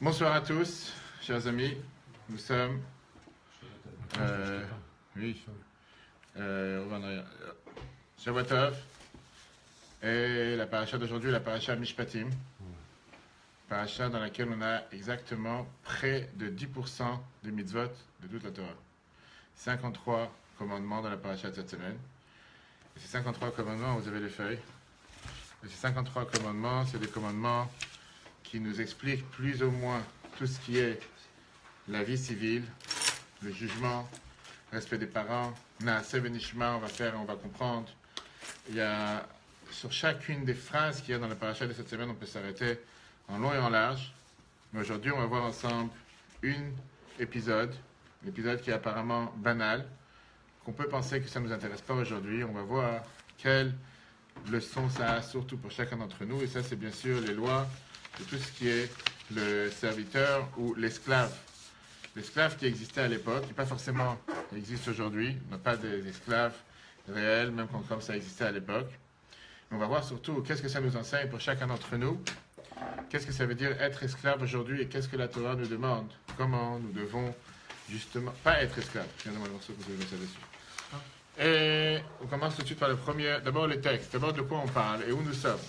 Bonsoir à tous, chers amis. Nous sommes. Oui. Shabbat Tov. Et la paracha d'aujourd'hui, la paracha Mishpatim. Paracha dans laquelle on a exactement près de 10% des mitzvot de toute la Torah. 53 commandements dans la paracha de cette semaine. Et ces 53 commandements, vous avez les feuilles. Et ces 53 commandements, c'est des commandements qui nous expliquent plus ou moins tout ce qui est la vie civile, le jugement, le respect des parents, Naaseh Venishma, on va comprendre. Il y a, sur chacune des phrases qu'il y a dans la paracha de cette semaine, on peut s'arrêter en long et en large. Mais aujourd'hui, on va voir ensemble un épisode qui est apparemment banal, qu'on peut penser que ça ne nous intéresse pas aujourd'hui. On va voir quelle leçon ça a, surtout pour chacun d'entre nous. Et ça, c'est bien sûr les lois de tout ce qui est le serviteur ou l'esclave. L'esclave qui existait à l'époque, qui pas forcément existe aujourd'hui, on n'a pas des esclaves réels, même comme ça existait à l'époque. On va voir surtout qu'est-ce que ça nous enseigne pour chacun d'entre nous, qu'est-ce que ça veut dire être esclave aujourd'hui et qu'est-ce que la Torah nous demande, comment nous devons justement pas être esclaves. Regardez-moi le morceau que vous avez ça dessus. Et on commence tout de suite par le premier, d'abord les textes, d'abord de quoi on parle et où nous sommes,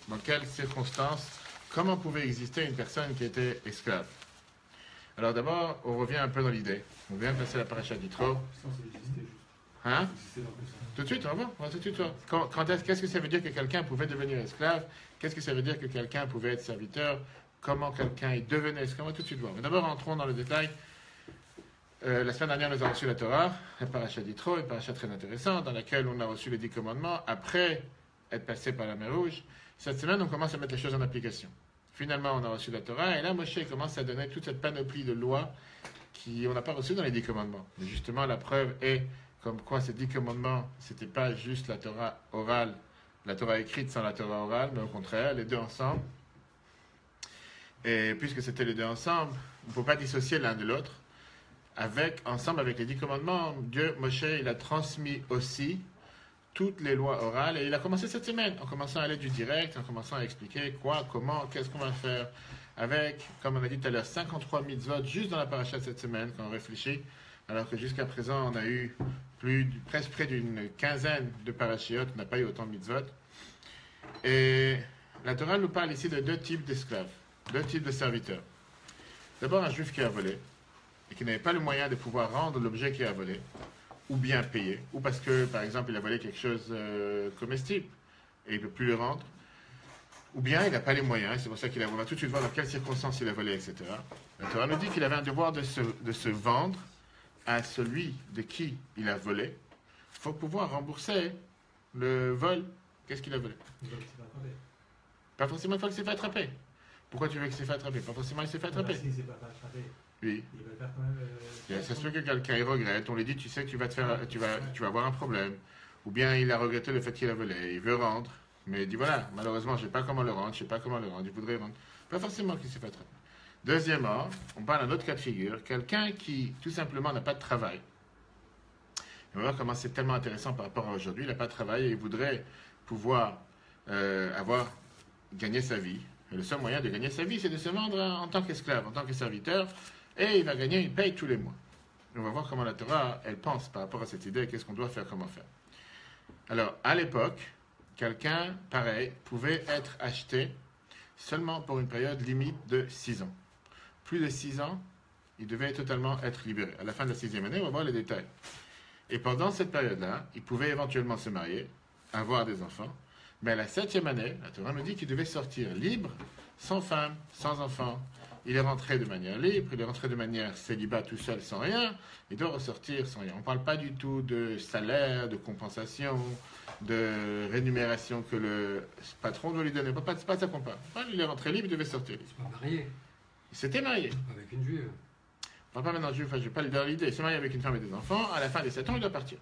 dans quelles circonstances, comment pouvait exister une personne qui était esclave. Alors d'abord, on revient un peu dans l'idée. On vient de passer la paracha d'Yitro. Hein? Tout de suite, on va tout de suite voir. Qu'est-ce que ça veut dire que quelqu'un pouvait devenir esclave? Qu'est-ce que ça veut dire que quelqu'un pouvait être serviteur? Comment quelqu'un est devenu esclave? On va tout de suite voir. Mais d'abord, entrons dans le détail. La semaine dernière, nous avons reçu la Torah, la paracha d'Yitro, une paracha très intéressante, dans laquelle on a reçu les 10 commandements, après être passé par la mer Rouge. Cette semaine, on commence à mettre les choses en application. Finalement, on a reçu la Torah, et là, Moshe commence à donner toute cette panoplie de lois qu'on n'a pas reçues dans les 10 commandements. Mais justement, la preuve est comme quoi ces 10 commandements, c'était pas juste la Torah orale, la Torah écrite sans la Torah orale, mais au contraire, les deux ensemble. Et puisque c'était les deux ensemble, on ne peut pas dissocier l'un de l'autre. Ensemble avec les 10 commandements, Moshe, il a transmis aussi toutes les lois orales, et il a commencé cette semaine, en commençant à aller du direct, en commençant à expliquer quoi, comment, qu'est-ce qu'on va faire, avec, comme on a dit tout à l'heure, 53 mitzvot juste dans la paracha de cette semaine, quand on réfléchit, alors que jusqu'à présent, on a eu presque près d'une quinzaine de parachiotes, on n'a pas eu autant de mitzvot. Et la Torah nous parle ici de deux types d'esclaves, deux types de serviteurs. D'abord, un juif qui a volé, et qui n'avait pas le moyen de pouvoir rendre l'objet qu'il a volé, ou bien payer, ou parce que, par exemple, il a volé quelque chose comestible, et il ne peut plus le rendre, ou bien il n'a pas les moyens, et c'est pour ça on va tout de suite voir dans quelles circonstances il a volé, etc. La Torah nous dit qu'il avait un devoir de se vendre à celui de qui il a volé. Il faut pouvoir rembourser le vol. Qu'est-ce qu'il a volé? Pas forcément une fois qu'il s'est fait attraper. Pourquoi tu veux qu'il s'est fait attraper? Pas forcément il s'est fait attraper. S'il s'est pas fait attraper. Oui. Il va le faire quand même. Ça se peut que quelqu'un il regrette. On lui dit, tu sais que tu vas avoir un problème. Ou bien il a regretté le fait qu'il a volé. Il veut rendre. Mais il dit, voilà, malheureusement, je ne sais pas comment le rendre. Il voudrait rendre. Pas forcément qu'il s'est fait attraper. Deuxièmement, on parle d'un autre cas de figure. Quelqu'un qui, tout simplement, n'a pas de travail. Et on va voir comment c'est tellement intéressant par rapport à aujourd'hui. Il n'a pas de travail et il voudrait pouvoir gagné sa vie. Et le seul moyen de gagner sa vie, c'est de se vendre en tant qu'esclave, en tant que serviteur. Et il va gagner une paye tous les mois. Et on va voir comment la Torah, elle pense par rapport à cette idée, qu'est-ce qu'on doit faire, comment faire. Alors, à l'époque, quelqu'un, pareil, pouvait être acheté seulement pour une période limite de 6 ans. Plus de 6 ans, il devait totalement être libéré. À la fin de la 6e année, on va voir les détails. Et pendant cette période-là, il pouvait éventuellement se marier, avoir des enfants. Mais à la 7e année, la Torah nous dit qu'il devait sortir libre, sans femme, sans enfant. Il est rentré de manière libre, il est rentré de manière célibat tout seul, sans rien. Il doit ressortir sans rien. On ne parle pas du tout de salaire, de compensation, de rémunération que le patron doit lui donner. C'est pas ça qu'on parle. Il est rentré libre, il devait sortir libre. Il s'est pas marié. Il s'était marié. Avec une juive. On ne parle pas maintenant de juif, je ne vais pas le dire l'idée. Il s'est marié avec une femme et des enfants. À la fin des 7 ans, il doit partir.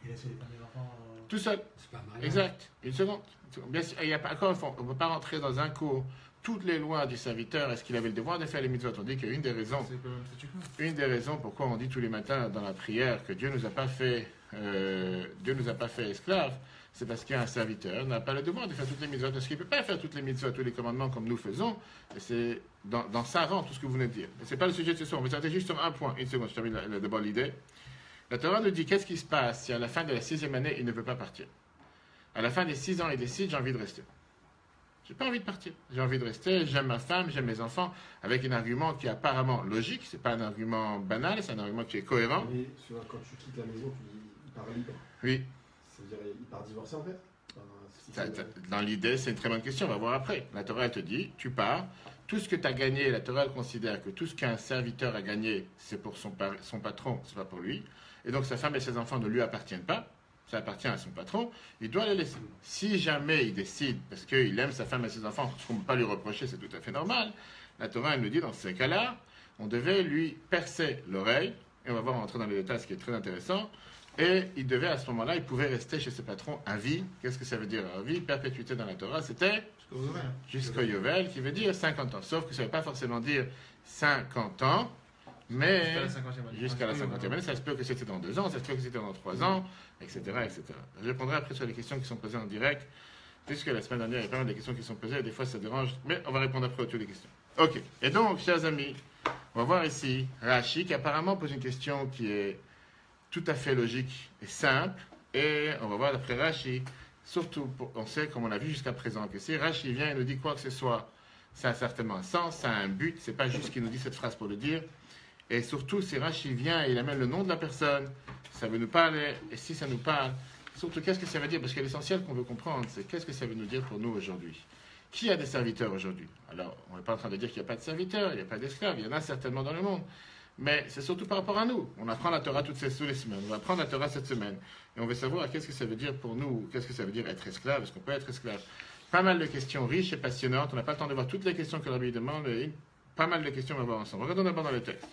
Il a laissé les femmes et les enfants. Tout seul. C'est pas marié. Exact. Une seconde. Bien sûr, il y a pas, encore, on ne peut pas rentrer dans un cours toutes les lois du serviteur. Est-ce qu'il avait le devoir de faire les mitzvot? On dit qu'une des raisons, pourquoi on dit tous les matins dans la prière que Dieu nous a pas fait esclaves, c'est parce qu'il y a un serviteur, n'a pas le devoir de faire toutes les mitzvot, parce qu'il ne peut pas faire toutes les mitzvot, tous les commandements comme nous faisons, et c'est dans ça rend tout ce que vous venez de dire. Ce n'est pas le sujet de ce soir, on va s'arrêter juste sur un point, une seconde, je termine d'abord l'idée. La Torah nous dit qu'est-ce qui se passe si à la fin de la 6e année, il ne veut pas partir. À la fin des 6 ans, il décide, j'ai envie de rester. J'ai pas envie de partir. J'ai envie de rester, j'aime ma femme, j'aime mes enfants, avec un argument qui est apparemment logique, c'est pas un argument banal, c'est un argument qui est cohérent. Mais quand tu quittes la maison, il part libre. Oui. Ça veut dire il part divorcé en fait Dans l'idée, c'est une très bonne question, on va voir après. La Torah, elle te dit, tu pars, tout ce que tu as gagné, la Torah, elle considère que tout ce qu'un serviteur a gagné, c'est pour son patron, c'est pas pour lui. Et donc sa femme et ses enfants ne lui appartiennent pas. Ça appartient à son patron, il doit les laisser. Si jamais il décide, parce qu'il aime sa femme et ses enfants, ce qu'on ne peut pas lui reprocher, c'est tout à fait normal, la Torah elle nous dit dans ces cas-là, on devait lui percer l'oreille, et on va voir rentrer dans les détails, ce qui est très intéressant, et il devait à ce moment-là, il pouvait rester chez ses patrons à vie. Qu'est-ce que ça veut dire à vie? Perpétuité dans la Torah, c'était jusqu'au Yovel, qui veut dire 50 ans. Sauf que ça ne veut pas forcément dire 50 ans, mais jusqu'à la 50e année, ça se peut que c'était dans 2 ans, ça se peut que c'était dans 3 ans, etc., etc. Je répondrai après sur les questions qui sont posées en direct, puisque la semaine dernière, il y a pas mal de questions qui sont posées, et des fois ça dérange, mais on va répondre après à toutes les questions. Ok, et donc, chers amis, on va voir ici Rashi, qui apparemment pose une question qui est tout à fait logique et simple, et on va voir d'après Rashi, surtout, on sait, comme on l'a vu jusqu'à présent, que si Rashi vient et nous dit quoi que ce soit, ça a certainement un sens, ça a un but, c'est pas juste qu'il nous dit cette phrase pour le dire. Et surtout, si Rashi vient et il amène le nom de la personne, ça veut nous parler, et si ça nous parle, surtout qu'est-ce que ça veut dire? Parce que l'essentiel qu'on veut comprendre, c'est qu'est-ce que ça veut nous dire pour nous aujourd'hui? Qui a des serviteurs aujourd'hui? Alors, on n'est pas en train de dire qu'il n'y a pas de serviteurs, il n'y a pas d'esclaves, il y en a certainement dans le monde. Mais c'est surtout par rapport à nous. On apprend la Torah toutes les semaines, on va apprendre la Torah cette semaine. Et on veut savoir qu'est-ce que ça veut dire pour nous, qu'est-ce que ça veut dire être esclave, est-ce qu'on peut être esclave? Pas mal de questions riches et passionnantes, on n'a pas le temps de voir toutes les questions que Rabbi demande, et pas mal de questions on va voir ensemble. Regardons d'abord dans le texte.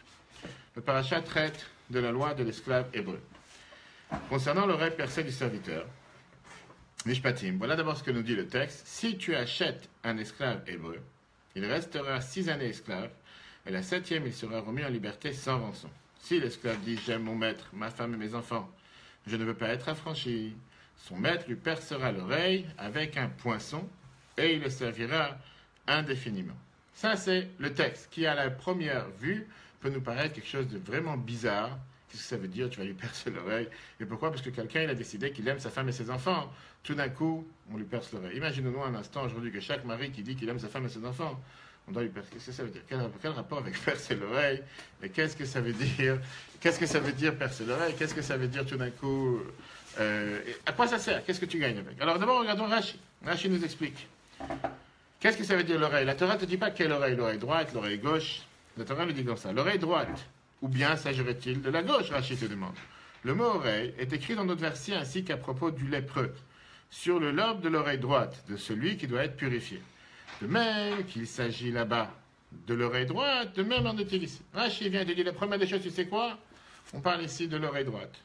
Le parasha traite de la loi de l'esclave hébreu. Concernant l'oreille percée du serviteur, Mishpatim, voilà d'abord ce que nous dit le texte. Si tu achètes un esclave hébreu, il restera 6 années esclave, et la 7e, il sera remis en liberté sans rançon. Si l'esclave dit « J'aime mon maître, ma femme et mes enfants, je ne veux pas être affranchi », son maître lui percera l'oreille avec un poinçon, et il le servira indéfiniment. Ça, c'est le texte qui, à la première vue, peut nous paraître quelque chose de vraiment bizarre. Qu'est-ce que ça veut dire? Tu vas lui percer l'oreille. Et pourquoi? Parce que quelqu'un, il a décidé qu'il aime sa femme et ses enfants. Tout d'un coup, on lui perce l'oreille. Imaginons-nous un instant aujourd'hui que chaque mari qui dit qu'il aime sa femme et ses enfants, on doit lui percer. Qu'est-ce que ça veut dire? Quel rapport avec percer l'oreille? Et qu'est-ce que ça veut dire? Qu'est-ce que ça veut dire percer l'oreille? Qu'est-ce que ça veut dire tout d'un coup? À quoi ça sert? Qu'est-ce que tu gagnes avec? Alors d'abord, regardons Rashi. Rashi nous explique. Qu'est-ce que ça veut dire l'oreille? La Torah ne te dit pas quelle oreille. L'oreille droite, l'oreille gauche. La Torah nous dit comme ça. L'oreille droite. Ou bien s'agirait-il de la gauche, Rashi te demande. Le mot oreille est écrit dans notre verset ainsi qu'à propos du lépreux. Sur le lobe de l'oreille droite, de celui qui doit être purifié. De même qu'il s'agit là-bas de l'oreille droite, de même en est-il ici. Rashi vient de dire la première des choses, tu sais quoi? On parle ici de l'oreille droite.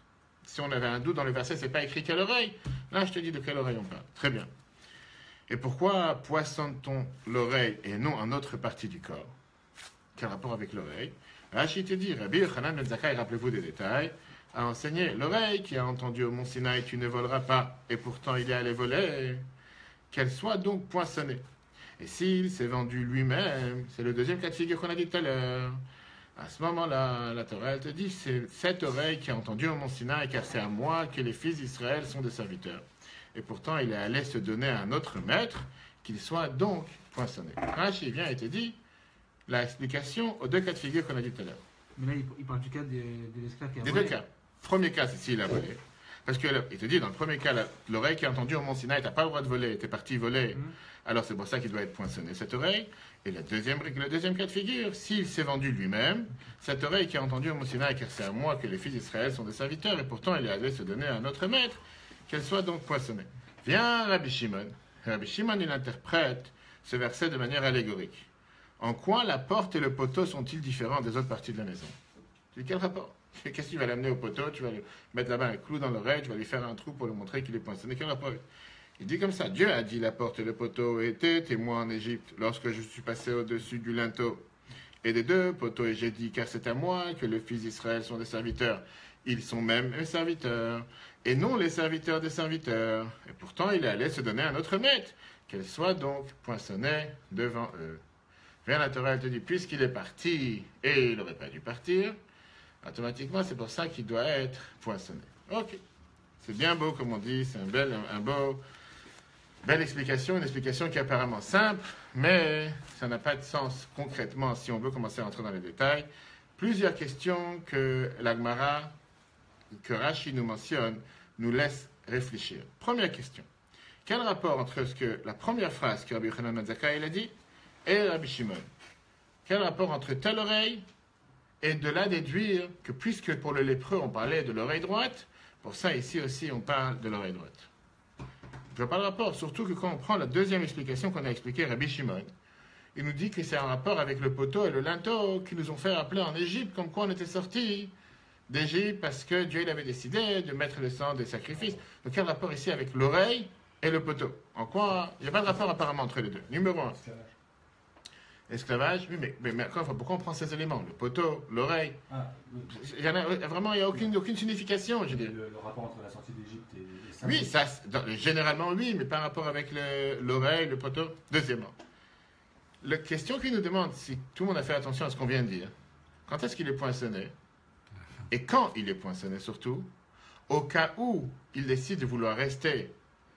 Si on avait un doute dans le verset, c'est pas écrit quelle oreille. Là, je te dis de quelle oreille on parle. Très bien. Et pourquoi poissonne-t-on l'oreille et non en autre partie du corps? Quel rapport avec l'oreille? Rashi te dit, Rabbi Yochanan ben Zakkai, rappelez-vous des détails, a enseigné l'oreille qui a entendu au mont Sinaï, tu ne voleras pas, et pourtant il est allé voler, qu'elle soit donc poinçonnée. Et s'il s'est vendu lui-même, c'est le deuxième cas de figure qu'on a dit tout à l'heure. À ce moment-là, la Torah elle te dit, c'est cette oreille qui a entendu au mont Sinaï, car c'est à moi que les fils d'Israël sont des serviteurs. Et pourtant il est allé se donner à un autre maître, qu'il soit donc poinçonné. Rashi vient et te dit, l'explication aux 2 cas de figure qu'on a dit tout à l'heure. Mais là, il parle du cas de l'esclave qui a Des volé. 2 cas. Premier cas, c'est s'il a volé. Parce qu'il te dit, dans le premier cas, l'oreille qui a entendu au mont Sinaï, t'as pas le droit de voler, t'es parti voler. Alors c'est pour ça qu'il doit être poinçonné, cette oreille. Et le deuxième cas de figure, s'il s'est vendu lui-même, cette oreille qui a entendu au mont Sinaï, car c'est à moi que les fils d'Israël sont des serviteurs, et pourtant il est allé se donner à un autre maître, qu'elle soit donc poinçonnée. Vient Rabbi Shimon. Rabbi Shimon, il interprète ce verset de manière allégorique. En quoi la porte et le poteau sont-ils différents des autres parties de la maison? Tu dis, quel rapport? Qu'est-ce que tu vas l'amener au poteau? Tu vas lui mettre là-bas un clou dans l'oreille, tu vas lui faire un trou pour lui montrer qu'il est poinçonné. Quel rapport? Il dit comme ça, Dieu a dit la porte et le poteau étaient témoins en Égypte lorsque je suis passé au-dessus du linteau et des 2 poteaux, et j'ai dit, car c'est à moi que les fils d'Israël sont des serviteurs. Ils sont même les serviteurs, et non les serviteurs des serviteurs. Et pourtant, il est allé se donner un autre maître, qu'elle soit donc poinçonnée devant eux. Vers la Torah, elle te dit, puisqu'il est parti, et il n'aurait pas dû partir, automatiquement, c'est pour ça qu'il doit être poinçonné. Ok. C'est bien beau, comme on dit, c'est belle explication, une explication qui est apparemment simple, mais ça n'a pas de sens concrètement si on veut commencer à entrer dans les détails. Plusieurs questions que l'Agmara, que Rashi nous mentionne, nous laissent réfléchir. Première question. Quel rapport entre la première phrase que Rabbi Yochanan ben Zakkai a dit et Rabbi Shimon? Quel rapport entre telle oreille et de là déduire que puisque pour le lépreux on parlait de l'oreille droite, pour ça ici aussi on parle de l'oreille droite? Je vois pas le rapport, surtout que quand on prend la deuxième explication qu'on a expliquée Rabbi Shimon, il nous dit que c'est un rapport avec le poteau et le linteau qui nous ont fait rappeler en Égypte comme quoi on était sortis d'Égypte parce que Dieu il avait décidé de mettre le sang des sacrifices. Donc quel rapport ici avec l'oreille et le poteau? En quoi? Il n'y a pas de rapport apparemment entre les deux. Numéro 1. Esclavage, oui, mais encore une fois, pourquoi on prend ces éléments? Le poteau, l'oreille. Il y en a vraiment, il n'y a aucune signification, je dirais. Le rapport entre la sortie d'Égypte et les saints. Oui, ça, généralement oui, mais pas rapport avec l'oreille, le poteau. Deuxièmement, la question qu'il nous demande, si tout le monde a fait attention à ce qu'on vient de dire, quand est-ce qu'il est poinçonné? Et quand il est poinçonné surtout, au cas où il décide de vouloir rester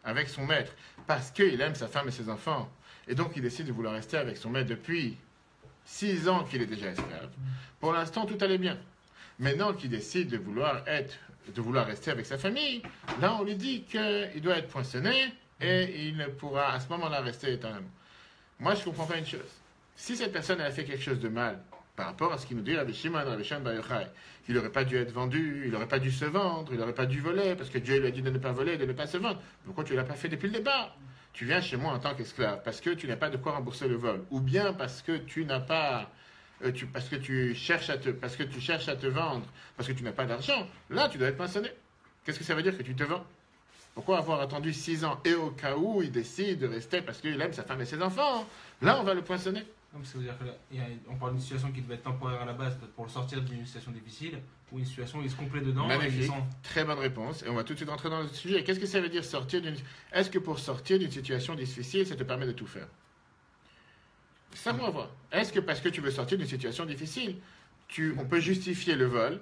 avec son maître parce qu'il aime sa femme et ses enfants, et donc il décide de vouloir rester avec son maître depuis 6 ans qu'il est déjà esclave. Pour l'instant, tout allait bien. Maintenant qu'il décide de vouloir rester avec sa famille, là on lui dit qu'il doit être poinçonné et il ne pourra à ce moment-là rester éternellement. Moi, je ne comprends pas une chose. Si cette personne a fait quelque chose de mal par rapport à ce qu'il nous dit Rabbi Shimon, Rabbi Shimon Bar Yochai, qu'il n'aurait pas dû être vendu, il n'aurait pas dû se vendre, il n'aurait pas dû voler, parce que Dieu lui a dit de ne pas voler, de ne pas se vendre. Pourquoi tu ne l'as pas fait depuis le départ? Tu viens chez moi en tant qu'esclave parce que tu n'as pas de quoi rembourser le vol, ou bien parce que tu n'as pas, parce que tu cherches à te vendre, parce que tu n'as pas d'argent. Là, tu dois être poinçonné. Qu'est-ce que ça veut dire que tu te vends? Pourquoi avoir attendu 6 ans et au cas où il décide de rester parce qu'il aime sa femme et ses enfants? Là, on va le poinçonner. Non, mais ça veut dire qu'on parle d'une situation qui devait être temporaire à la base pour le sortir d'une situation difficile, ou une situation où il se complaît dedans. Magnifique, très bonne réponse. Et on va tout de suite rentrer dans le sujet. Qu'est-ce que ça veut dire sortir d'une... Est-ce que pour sortir d'une situation difficile, ça te permet de tout faire? C'est ça qu'on va voir. Est-ce que parce que tu veux sortir d'une situation difficile, on peut justifier le vol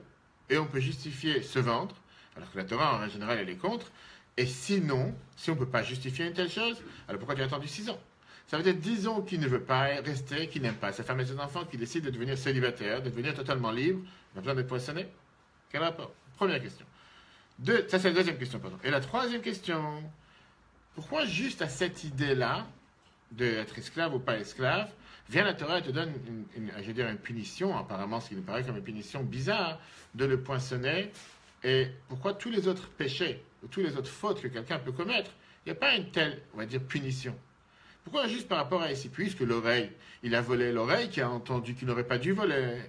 et on peut justifier se vendre, alors que la Torah, en général, elle est contre. Et sinon, si on ne peut pas justifier une telle chose, alors pourquoi tu as attendu 6 ans? Ça veut dire, disons qu'il ne veut pas rester, qu'il n'aime pas sa femme et ses enfants, qu'il décide de devenir célibataire, de devenir totalement libre, il a besoin d'être poinçonné. Quel rapport? Première question. Ça, c'est la deuxième question, pardon. Et la troisième question, pourquoi juste à cette idée-là, d'être esclave ou pas esclave, vient la Torah et te donne une punition, apparemment ce qui nous paraît comme une punition bizarre, de le poinçonner, et pourquoi tous les autres péchés, ou toutes les autres fautes que quelqu'un peut commettre, il n'y a pas une telle, on va dire, punition? Pourquoi juste par rapport à ici? Puisque l'oreille, il a volé l'oreille qui a entendu qu'il n'aurait pas dû voler.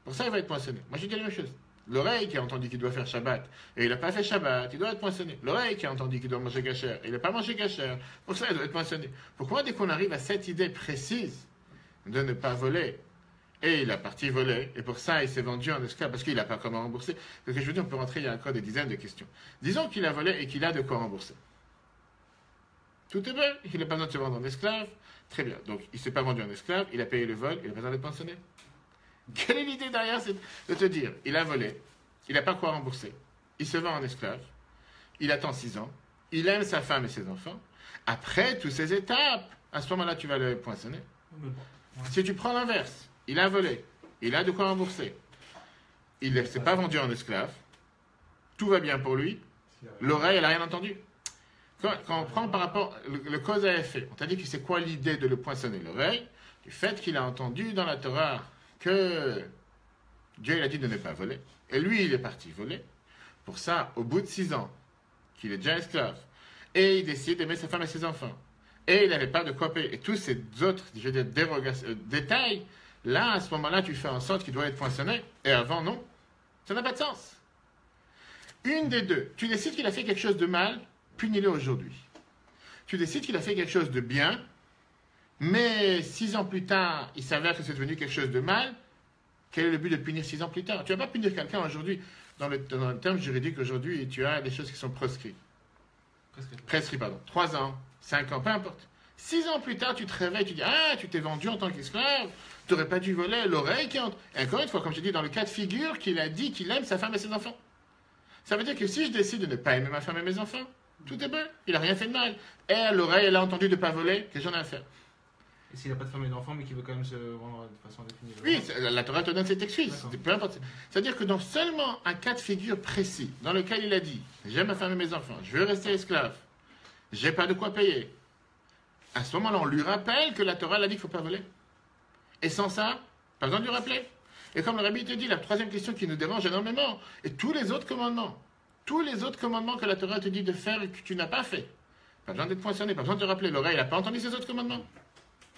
Pour ça, il va être poinçonné. Moi, je dis la même chose. L'oreille qui a entendu qu'il doit faire Shabbat, et il n'a pas fait Shabbat, il doit être poinçonné. L'oreille qui a entendu qu'il doit manger kasher, et il n'a pas mangé kasher. Pour ça, il doit être poinçonné. Pourquoi, dès qu'on arrive à cette idée précise de ne pas voler, et il a parti voler, et pour ça, il s'est vendu en esclave, parce qu'il n'a pas comment rembourser. Ce que je veux dire, on peut rentrer, il y a encore des dizaines de questions. Disons qu'il a volé et qu'il a de quoi rembourser. Tout est bien, il n'a pas besoin de se vendre en esclave. Très bien, donc il ne s'est pas vendu en esclave, il a payé le vol, il n'a pas besoin d'être pensionné. Quelle est l'idée derrière? C'est de te dire, il a volé, il n'a pas quoi rembourser, il se vend en esclave, il attend 6 ans, il aime sa femme et ses enfants. Après toutes ces étapes, à ce moment-là, tu vas le poinçonner. Si tu prends l'inverse, il a volé, il a de quoi rembourser, il ne s'est pas vendu en esclave, tout va bien pour lui, l'oreille, elle n'a rien entendu. Quand on prend par rapport le cause à effet, on t'a dit que c'est quoi l'idée de le poinçonner? L'oreille, du fait qu'il a entendu dans la Torah que Dieu il a dit de ne pas voler, et lui il est parti voler. Pour ça, au bout de 6 ans, qu'il est déjà esclave, et il décide d'aimer sa femme et ses enfants, et il n'avait pas de quoi payer, et tous ces autres, je veux dire, détails, là, à ce moment-là, tu fais en sorte qu'il doit être poinçonné, et avant, non. Ça n'a pas de sens. Une des deux, tu décides qu'il a fait quelque chose de mal, punis-le aujourd'hui. Tu décides qu'il a fait quelque chose de bien, mais 6 ans plus tard, il s'avère que c'est devenu quelque chose de mal. Quel est le but de punir 6 ans plus tard? Tu ne vas pas punir quelqu'un aujourd'hui. dans le terme juridique aujourd'hui, tu as des choses qui sont proscrites. Prescrit, pardon. 3 ans, 5 ans, peu importe. 6 ans plus tard, tu te réveilles, tu dis, ah, tu t'es vendu en tant qu'esclave, tu n'aurais pas dû voler l'oreille qui entre. Et encore une fois, comme je dis, dans le cas de figure qu'il a dit qu'il aime sa femme et ses enfants. Ça veut dire que si je décide de ne pas aimer ma femme et mes enfants, tout est bon, il n'a rien fait de mal. Et l'oreille, elle a entendu de ne pas voler, qu'est-ce que j'en ai à faire? Et s'il n'a pas de femme et d'enfant, mais qu'il veut quand même se rendre de façon indéfinie? Oui, la Torah te donne cette excuse. D'accord. Peu importe. C'est-à-dire que dans seulement un cas de figure précis, dans lequel il a dit, j'aime ma femme et mes enfants, je veux rester esclave, j'ai pas de quoi payer. À ce moment-là, on lui rappelle que la Torah l'a dit qu'il ne faut pas voler. Et sans ça, pas besoin de lui rappeler. Et comme le Rabbi te dit, la troisième question qui nous dérange énormément, et tous les autres commandements que la Torah te dit de faire et que tu n'as pas fait, pas besoin d'être poinçonné, pas besoin de te rappeler. L'oreille, elle n'a pas entendu ces autres commandements.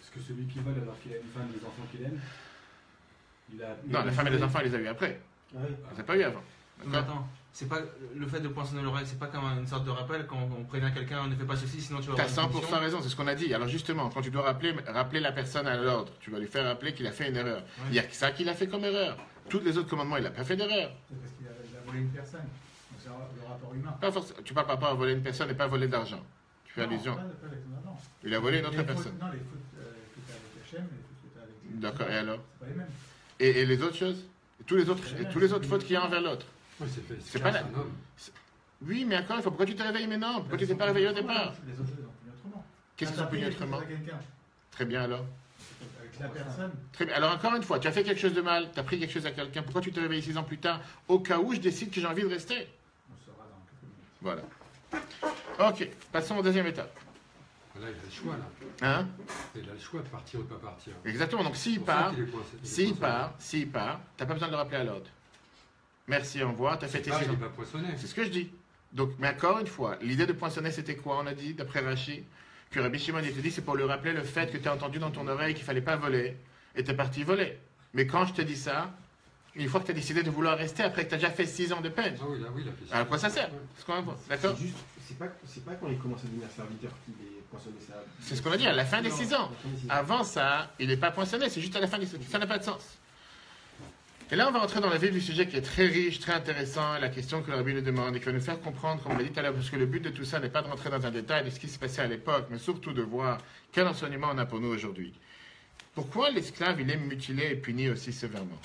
Est-ce que celui qui vole alors qu'il a une femme et des enfants qu'il aime, Non, la femme et les enfants, elle les a eu après. Ah oui. Elle les a pas eu avant. Mais attends, c'est pas le fait de poinçonner l'oreille, c'est pas comme une sorte de rappel quand on prévient quelqu'un, ne fais pas ceci, sinon tu vas Tu as avoir une 100% punition. raison, c'est ce qu'on a dit. Alors justement, quand tu dois rappeler la personne à l'ordre, tu vas lui faire rappeler qu'il a fait une erreur. Ouais. Il y a que ça qu'il a fait comme erreur. Tous les autres commandements, il n'a pas fait d'erreur. C'est parce qu'il a volé une personne. Donc c'est le rapport humain. Pas forcément- tu parles par rapport à voler une personne et pas voler d'argent. Tu fais Non, allusion. pas avec ton argent. Il a volé une autre Les fautes- personne. Non, les fautes que tu as avec Hachem et les fautes que tu as avec. D'accord, et alors? C'est pas les mêmes. Et les autres choses? Et tous les autres fautes qu'il y a envers l'autre? Oui, C'est pas la- un homme. Oui, mais encore une fois, pourquoi tu t'es réveillé maintenant? Pourquoi tu t'es pas réveillé au départ? Les autres, ils ont puni autrement. Qu'est-ce qu'ils ont puni autrement? À quelqu'un. Très bien alors. Avec la personne. Très bien. Alors encore une fois, tu as fait quelque chose de mal, tu as pris quelque chose à quelqu'un, pourquoi tu t'es réveillé 6 ans plus tard? Au cas où je décide que j'ai envie de rester. On saura dans quelques minutes. Voilà. Ok, passons aux deuxième étape. Là, il a le choix, là. Hein? Il a le choix de partir ou de pas partir. Exactement, donc s'il C'est pour ça part, qu'il est coincé. Il est s'il poinçonné. part, t'as pas besoin de le rappeler à l'ordre. Merci, au revoir, t'as fait tes Ah, 6 il ans. n'est pas poinçonné. C'est ce que je dis. Donc, mais encore une fois, l'idée de poinçonner, c'était quoi? On a dit, d'après Rachi, que Rabbi Shimon il te dit, c'est pour lui rappeler le fait que tu as entendu dans ton oreille qu'il fallait pas voler, et t'es parti voler. Mais quand je te dis ça, une fois que tu as décidé de vouloir rester, après que tu as déjà fait 6 ans de peine, Ah oui, là, oui, il a fait ça. à quoi ça sert? C'est ce qu'on va- D'accord? C'est juste, c'est pas quand il commence à devenir serviteur qu'il est poinçonné ça. C'est ce qu'on a dit, à la fin des 6 ans. À la fin des 6 ans. Avant ça, il n'est pas poinçonné, c'est juste à la fin des 6 ans. Ça n'a pas de sens. Et là, on va rentrer dans la vif du sujet qui est très riche, très intéressant, la question que le Rabbi nous demande et qui va nous faire comprendre, comme on l'a dit tout à l'heure, parce que le but de tout ça n'est pas de rentrer dans un détail de ce qui s'est passé à l'époque, mais surtout de voir quel enseignement on a pour nous aujourd'hui. Pourquoi l'esclave, il est mutilé et puni aussi sévèrement?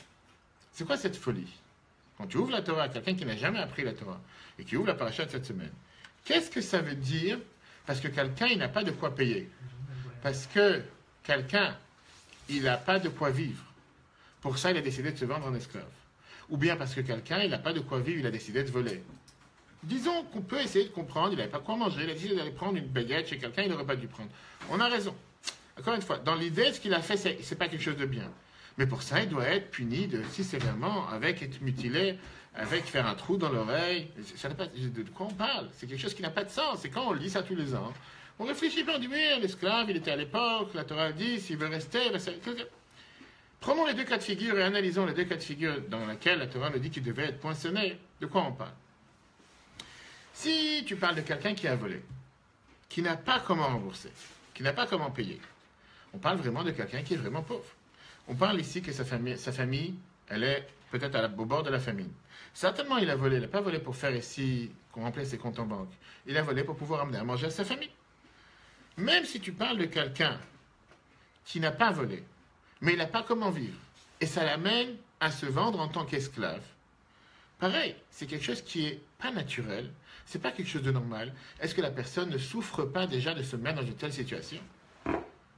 C'est quoi cette folie? Quand tu ouvres la Torah à quelqu'un qui n'a jamais appris la Torah et qui ouvre la paracha de cette semaine, qu'est-ce que ça veut dire? Parce que quelqu'un, il n'a pas de quoi payer. Parce que quelqu'un, il n'a pas de quoi vivre. Pour ça, il a décidé de se vendre en esclave. Ou bien parce que quelqu'un, il n'a pas de quoi vivre, il a décidé de voler. Disons qu'on peut essayer de comprendre, il n'avait pas quoi manger, il a décidé d'aller prendre une baguette chez quelqu'un, il n'aurait pas dû prendre. On a raison. Encore une fois, dans l'idée, ce qu'il a fait, c'est pas quelque chose de bien. Mais pour ça, il doit être puni si sévèrement, avec être mutilé, avec faire un trou dans l'oreille. Ça n'a pas, de quoi on parle? C'est quelque chose qui n'a pas de sens. C'est quand on lit ça tous les ans, on réfléchit pas, on dit, oui, l'esclave, il était à l'époque, la Torah dit, s'il veut rester, ben prenons les deux cas de figure et analysons les deux cas de figure dans lesquels la Torah nous dit qu'il devait être poinçonné. De quoi on parle? Si tu parles de quelqu'un qui a volé, qui n'a pas comment rembourser, qui n'a pas comment payer, on parle vraiment de quelqu'un qui est vraiment pauvre. On parle ici que sa famille, elle est peut-être au bord de la famine. Certainement, il a volé. Il n'a pas volé pour faire ici, qu'on remplisse ses comptes en banque. Il a volé pour pouvoir amener à manger à sa famille. Même si tu parles de quelqu'un qui n'a pas volé, mais il n'a pas comment vivre, et ça l'amène à se vendre en tant qu'esclave, pareil, c'est quelque chose qui n'est pas naturel, c'est pas quelque chose de normal. Est-ce que la personne ne souffre pas déjà de se mettre dans une telle situation?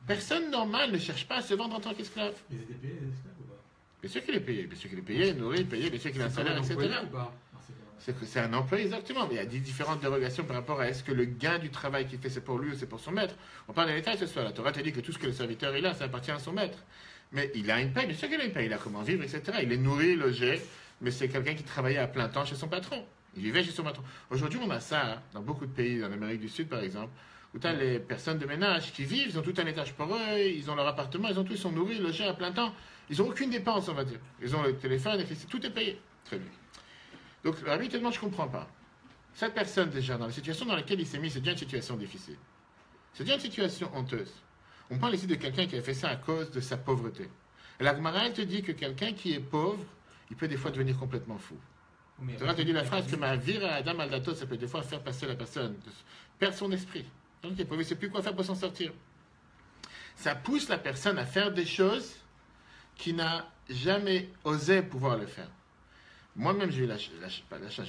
Personne normale ne cherche pas à se vendre en tant qu'esclave. Ils étaient payés, les esclaves ou pas? Bien sûr qu'il est payé, bien sûr qu'il est payé, nourri, payé, bien sûr qu'il a un salaire, etc. Ou pas Non, c'est pas- C'est un emploi exactement, mais il y a des différentes dérogations par rapport à est-ce que le gain du travail qu'il fait c'est pour lui ou c'est pour son maître. On parle des détails ce soir. La Torah te dit que tout ce que le serviteur il a, ça appartient à son maître. Mais il a une paye, bien sûr qu'il a une paye, il a comment vivre, etc. Il est nourri, logé, mais c'est quelqu'un qui travaillait à plein temps chez son patron. Il vivait chez son patron. Aujourd'hui, on a ça hein, dans beaucoup de pays, en Amérique du Sud par exemple, où tu as les personnes de ménage qui vivent, ils ont tout un étage pour eux, ils ont leur appartement, ils ont tout, ils sont nourris, logés à plein temps. Ils n'ont aucune dépense, on va dire. Ils ont le téléphone, tout est payé. Très bien. Donc, la vie, tellement, je ne comprends pas. Cette personne, déjà, dans la situation dans laquelle il s'est mis, c'est déjà une situation difficile. C'est déjà une situation honteuse. On parle ici de quelqu'un qui a fait ça à cause de sa pauvreté. Et la Gemara, elle te dit que quelqu'un qui est pauvre, il peut des fois devenir complètement fou. Mais La Torah te dit la phrase que ma vira Adam al dato, ça peut des fois faire passer la personne, perdre son esprit. Donc il ne sait plus quoi faire pour s'en sortir. Ça pousse la personne à faire des choses qui n'a jamais osé pouvoir le faire. Moi-même, j'ai eu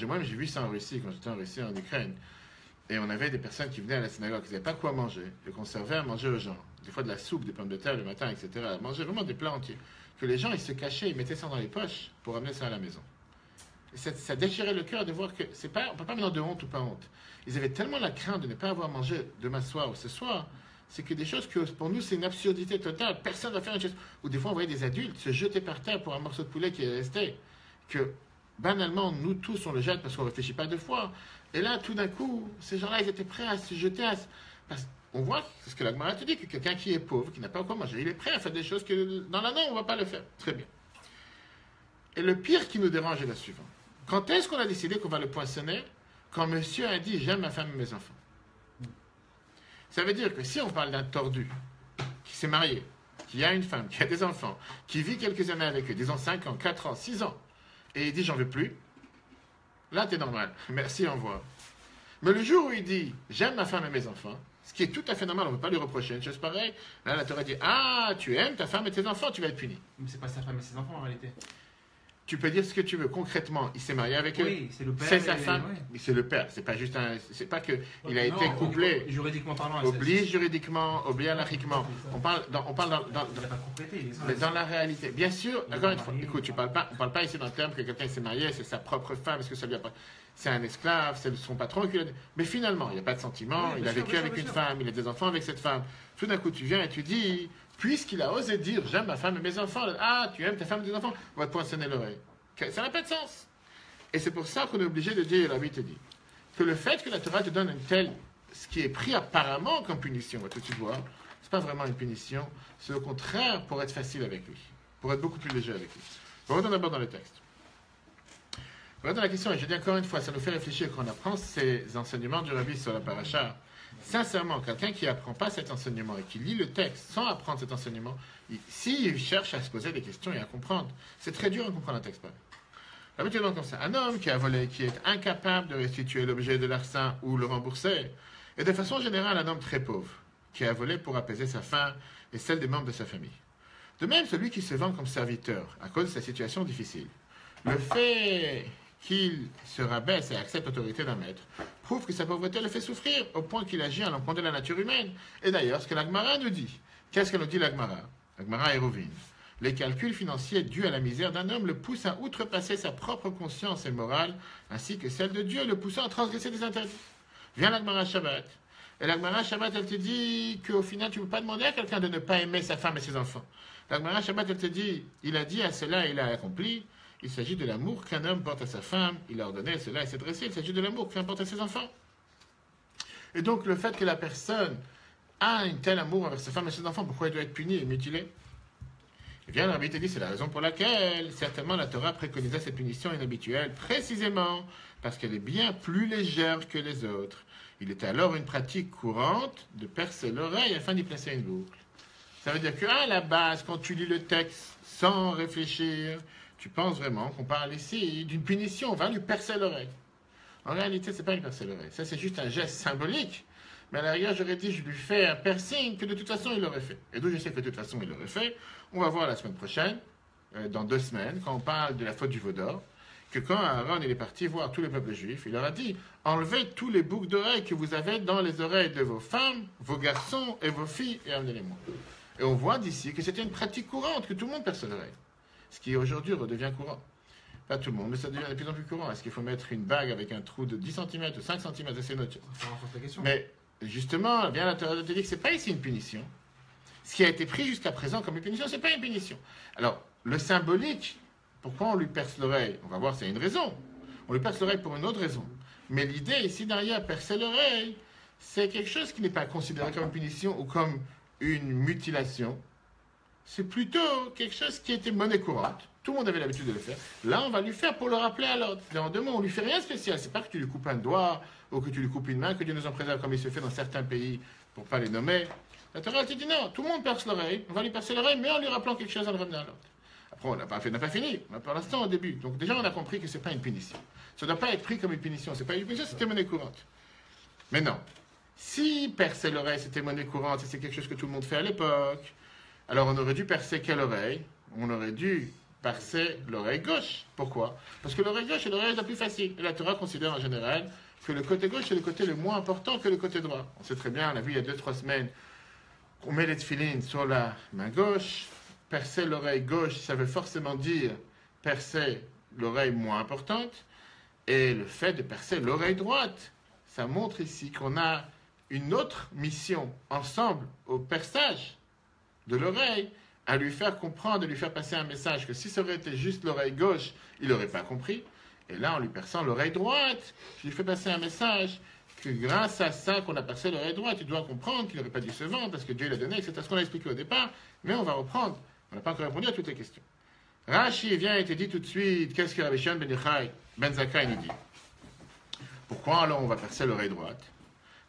moi-même, j'ai vu ça en Russie, quand j'étais en Russie, en Ukraine. Et on avait des personnes qui venaient à la synagogue, qui n'avaient pas quoi manger, et qu'on servait à manger aux gens. Des fois de la soupe, des pommes de terre le matin, etc. À manger vraiment des plats entiers. Que les gens, ils se cachaient, ils mettaient ça dans les poches pour amener ça à la maison. Et ça déchirait le cœur de voir que c'est pas, on ne peut pas maintenant de honte ou pas honte. Ils avaient tellement la crainte de ne pas avoir mangé demain soir ou ce soir, c'est que des choses que pour nous c'est une absurdité totale. Personne ne va faire une chose. Ou des fois on voyait des adultes se jeter par terre pour un morceau de poulet qui est resté. Que banalement, nous tous on le jette parce qu'on ne réfléchit pas deux fois. Et là, tout d'un coup, ces gens-là, ils étaient prêts à se jeter parce qu'on voit, c'est ce que la Gemara te dit, que quelqu'un qui est pauvre, qui n'a pas encore mangé, il est prêt à faire des choses que dans l'année, on ne va pas le faire. Très bien. Et le pire qui nous dérange est la suivante. Quand est-ce qu'on a décidé qu'on va le poinçonner? Quand monsieur a dit « j'aime ma femme et mes enfants ». Ça veut dire que si on parle d'un tordu qui s'est marié, qui a une femme, qui a des enfants, qui vit quelques années avec eux, disons 5 ans, 4 ans, 6 ans, et il dit « j'en veux plus », là, t'es normal. Merci, au revoir. Mais le jour où il dit « j'aime ma femme et mes enfants », ce qui est tout à fait normal, on ne peut pas lui reprocher une chose pareille, là, la Torah dit « ah, tu aimes ta femme et tes enfants, tu vas être puni ». Mais c'est pas sa femme et ses enfants en réalité. Tu peux dire ce que tu veux. Concrètement, il s'est marié avec eux. Oui, c'est le père. C'est sa femme. Ouais. Mais c'est le père. C'est pas juste un. C'est pas que il a été Non, couplé. Juridiquement parlant. Oblige juridiquement, oblige anarchiquement. On parle dans Il n'a pas complété. mais dans la réalité. Bien sûr, encore une fois, écoute, on parle pas ici d'un terme que quelqu'un s'est marié, c'est sa propre femme, est-ce que ça lui a pas. C'est un esclave, c'est son patron qui l'a dit. Mais finalement, il n'y a pas de sentiment, Oui, il a vécu avec une femme, il a des enfants avec cette femme. Tout d'un coup, tu viens et tu dis, puisqu'il a osé dire j'aime ma femme et mes enfants, ah, tu aimes ta femme et tes enfants, on va te poinçonner l'oreille. Ça n'a pas de sens. Et c'est pour ça qu'on est obligé de dire, la Bible te dit, que le fait que la Torah te donne une telle, ce qui est pris apparemment comme punition, on va tout de suite voir, c'est pas vraiment une punition, c'est au contraire pour être facile avec lui, pour être beaucoup plus léger avec lui. On retourne d'abord dans le texte. On retourne dans la question, et je dis encore une fois, ça nous fait réfléchir quand on apprend ces enseignements du Rabbi sur la paracha. Sincèrement, quelqu'un qui n'apprend pas cet enseignement et qui lit le texte sans apprendre cet enseignement, s'il cherche à se poser des questions et à comprendre, c'est très dur de comprendre un texte pareil. Habituellement comme ça, un homme qui a volé, qui est incapable de restituer l'objet de l'argent ou le rembourser, est de façon générale un homme très pauvre, qui a volé pour apaiser sa faim et celle des membres de sa famille. De même, celui qui se vend comme serviteur à cause de sa situation difficile, le fait qu'il se rabaisse et accepte l'autorité d'un maître prouve que sa pauvreté le fait souffrir au point qu'il agit à l'encontre de la nature humaine. Et d'ailleurs, ce que la Gemara nous dit, qu'est-ce qu'elle nous dit la Gemara? La Gemara Hérovine. Les calculs financiers dus à la misère d'un homme le poussent à outrepasser sa propre conscience et morale, ainsi que celle de Dieu, le poussant à transgresser des interdits. Vient la Gemara Shabbat. Et la Gemara Shabbat, elle te dit qu'au final, tu ne peux pas demander à quelqu'un de ne pas aimer sa femme et ses enfants. La Gemara Shabbat, elle te dit, il a dit à cela, il a accompli. Il s'agit de l'amour qu'un homme porte à sa femme. Il a ordonné cela et s'est dressé. Il s'agit de l'amour qu'un porte à ses enfants. Et donc, le fait que la personne a un tel amour envers sa femme et ses enfants, pourquoi il doit être puni et mutilé? Eh bien, l'arbitre dit, c'est la raison pour laquelle, certainement, la Torah préconisait cette punition inhabituelle, précisément parce qu'elle est bien plus légère que les autres. Il était alors une pratique courante de percer l'oreille afin d'y placer une boucle. Ça veut dire qu'à la base, quand tu lis le texte sans réfléchir, tu penses vraiment qu'on parle ici d'une punition, on va lui percer l'oreille. En réalité, ce n'est pas lui percer l'oreille. Ça, c'est juste un geste symbolique. Mais à la rigueur, j'aurais dit, je lui fais un piercing que de toute façon, il l'aurait fait. Et d'où je sais que de toute façon, il l'aurait fait. On va voir la semaine prochaine, dans 2 semaines, quand on parle de la faute du veau d'or, que quand Aaron il est parti voir tous les peuples juifs, il leur a dit, enlevez tous les boucles d'oreilles que vous avez dans les oreilles de vos femmes, vos garçons et vos filles, et amenez-les-moi. Et on voit d'ici que c'était une pratique courante, que tout le monde perce l'oreille. Ce qui aujourd'hui redevient courant. Pas tout le monde, mais ça devient de plus en plus courant. Est-ce qu'il faut mettre une bague avec un trou de 10 cm ou 5 cm? C'est une autre chose. Ça renforce la question. Mais justement, bien la Torah te dit que ce n'est pas ici une punition. Ce qui a été pris jusqu'à présent comme une punition, ce n'est pas une punition. Alors, le symbolique, pourquoi on lui perce l'oreille? On va voir, c'est une raison. On lui perce l'oreille pour une autre raison. Mais l'idée ici derrière, percer l'oreille, c'est quelque chose qui n'est pas considéré comme une punition ou comme une mutilation. C'est plutôt quelque chose qui était monnaie courante. Tout le monde avait l'habitude de le faire. Là, on va lui faire pour le rappeler à l'ordre. En 2 mots, on lui fait rien de spécial. C'est pas que tu lui coupes un doigt ou que tu lui coupes une main, que Dieu nous en préserve comme il se fait dans certains pays, pour pas les nommer. La Torah te dit non, tout le monde perce l'oreille. On va lui percer l'oreille, mais en lui rappelant quelque chose en le ramenant à l'ordre. Après, on n'a pas fini. On a pour l'instant au début. Donc déjà, on a compris que ce n'est pas une punition. Ça ne doit pas être pris comme une punition. Ce n'est pas une punition, c'était monnaie courante. Mais non. Si percer l'oreille, c'était monnaie courante, et c'est quelque chose que tout le monde fait à l'époque, alors on aurait dû percer quelle oreille? On aurait dû percer l'oreille gauche. Pourquoi? Parce que l'oreille gauche est l'oreille la plus facile. Et la Torah considère en général que le côté gauche est le côté le moins important que le côté droit. On sait très bien, on a vu il y a 2-3 semaines, qu'on met les tefilines sur la main gauche. Percer l'oreille gauche, ça veut forcément dire percer l'oreille moins importante. Et le fait de percer l'oreille droite, ça montre ici qu'on a une autre mission ensemble au perçage de l'oreille, à lui faire comprendre, à lui faire passer un message que si ça aurait été juste l'oreille gauche, il n'aurait pas compris. Et là, en lui perçant l'oreille droite, je lui fais passer un message que grâce à ça qu'on a percé l'oreille droite, il doit comprendre qu'il n'aurait pas dû se vendre parce que Dieu l'a donné, etc. C'est ce qu'on a expliqué au départ, mais on va reprendre. On n'a pas encore répondu à toutes les questions. Rashi vient et te dit tout de suite, qu'est-ce que Rabbi Shimon ben Yochai ben Zakkai nous dit? Pourquoi alors on va percer l'oreille droite?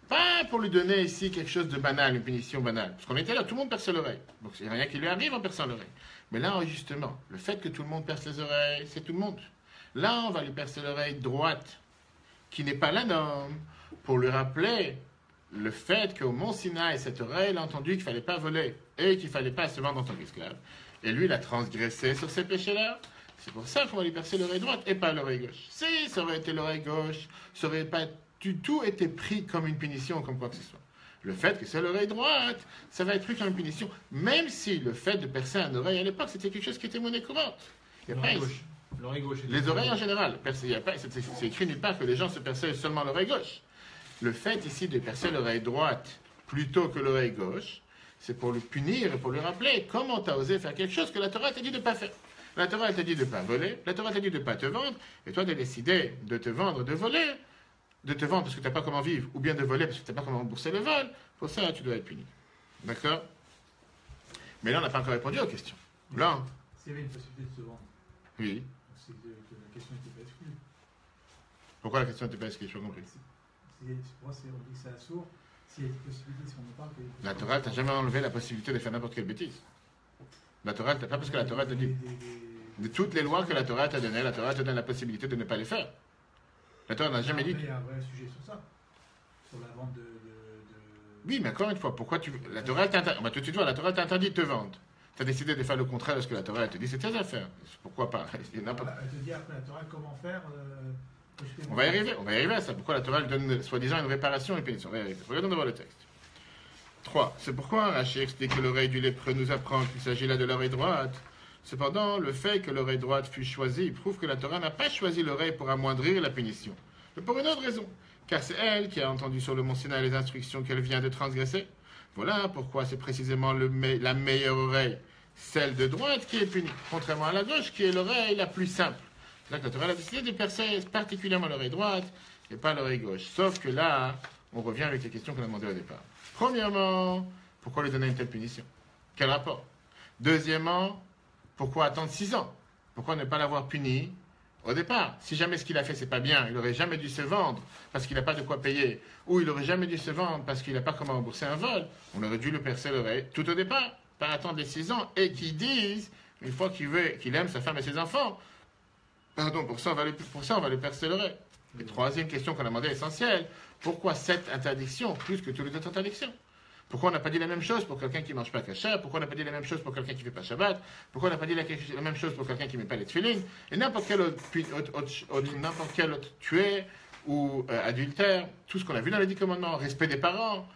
Pas pour lui donner ici quelque chose de banal, une punition banale. Parce qu'on était là, tout le monde perce l'oreille. Donc il n'y a rien qui lui arrive en perçant l'oreille. Mais là, justement, le fait que tout le monde perce les oreilles, c'est tout le monde. Là, on va lui percer l'oreille droite, qui n'est pas la norme, pour lui rappeler le fait qu'au Mont Sinaï, cette oreille, il a entendu qu'il ne fallait pas voler et qu'il ne fallait pas se vendre en tant qu'esclave. Et lui, il a transgressé sur ces péchés-là. C'est pour ça qu'on va lui percer l'oreille droite et pas l'oreille gauche. Si ça aurait été l'oreille gauche, ça n'aurait pas du tout été pris comme une punition ou comme quoi que ce soit. Le fait que c'est l'oreille droite, ça va être pris comme une punition, même si le fait de percer une oreille à l'époque, c'était quelque chose qui était monnaie courante. Il y a pas ici. L'oreille gauche. Les oreilles en général. C'est écrit nulle part que les gens se perçaient seulement l'oreille gauche. Le fait ici de percer l'oreille droite plutôt que l'oreille gauche, c'est pour le punir et pour lui rappeler comment tu as osé faire quelque chose que la Torah t'a dit de ne pas faire. La Torah t'a dit de ne pas voler, la Torah t'a dit de ne pas te vendre, et toi tu as décidé de te vendre, de voler, de te vendre parce que tu n'as pas comment vivre, ou bien de voler parce que tu n'as pas comment rembourser le vol. Pour ça, tu dois être puni. D'accord? Mais là, on n'a pas encore répondu aux questions. Là, S'il y avait une possibilité de se vendre, oui. c'est que la question n'était pas exclue. Pourquoi la question n'était pas exclue? Je n'ai pas compris. Pour moi, on dit que c'est assourd. S'il y a une possibilité, si on en parle. La Torah t'a jamais enlevé la possibilité de faire n'importe quelle bêtise. La Torah, pas parce que la Torah t'a dit. De toutes les lois que la Torah t'a données, la Torah te donne la possibilité de ne pas les faire. La Torah n'a jamais dit. Il y a un vrai sujet sur ça. Sur la vente de... Oui, mais encore une fois, pourquoi tu. La Torah t'interdit. On va tout de suite voir, la Torah t'interdit de te vendre. Tu as décidé de faire le contraire de ce que la Torah te dit, c'est tes affaires. Pourquoi pas? Elle te dit après la Torah comment faire. On va y arriver à ça. Pourquoi la Torah donne soi-disant une réparation et une pénition? On va y arriver. Regardons d'abord le texte. 3. C'est pourquoi Rachid explique que l'oreille du lépreux nous apprend qu'il s'agit là de l'oreille droite. Cependant, le fait que l'oreille droite fut choisie prouve que la Torah n'a pas choisi l'oreille pour amoindrir la punition. Mais pour une autre raison. Car c'est elle qui a entendu sur le mont Sinaï les instructions qu'elle vient de transgresser. Voilà pourquoi c'est précisément la meilleure oreille, celle de droite, qui est punie, contrairement à la gauche, qui est l'oreille la plus simple. Là, la Torah a décidé de percer particulièrement l'oreille droite et pas l'oreille gauche. Sauf que là, on revient avec les questions qu'on a demandées au départ. Premièrement, pourquoi lui donner une telle punition? Quel rapport? Deuxièmement, pourquoi attendre 6 ans? Pourquoi ne pas l'avoir puni au départ? Si jamais ce qu'il a fait, c'est pas bien, il n'aurait jamais dû se vendre parce qu'il n'a pas de quoi payer, ou il n'aurait jamais dû se vendre parce qu'il n'a pas comment rembourser un vol, on aurait dû le percer l'oreille tout au départ, pas attendre les 6 ans, et qu'il dise, une fois qu'il aime sa femme et ses enfants, pardon, pour ça, on va lui percer l'oreille. Et troisième question qu'on a demandé essentielle, pourquoi cette interdiction plus que toutes les autres interdictions? Pourquoi on n'a pas dit la même chose pour quelqu'un qui ne mange pas kasher? Pourquoi on n'a pas dit la même chose pour quelqu'un qui ne fait pas Shabbat? Pourquoi on n'a pas dit la même chose pour quelqu'un qui ne met pas les tefilines? Et n'importe quel autre tué ou adultère, tout ce qu'on a vu dans les 10 commandements, respect des parents.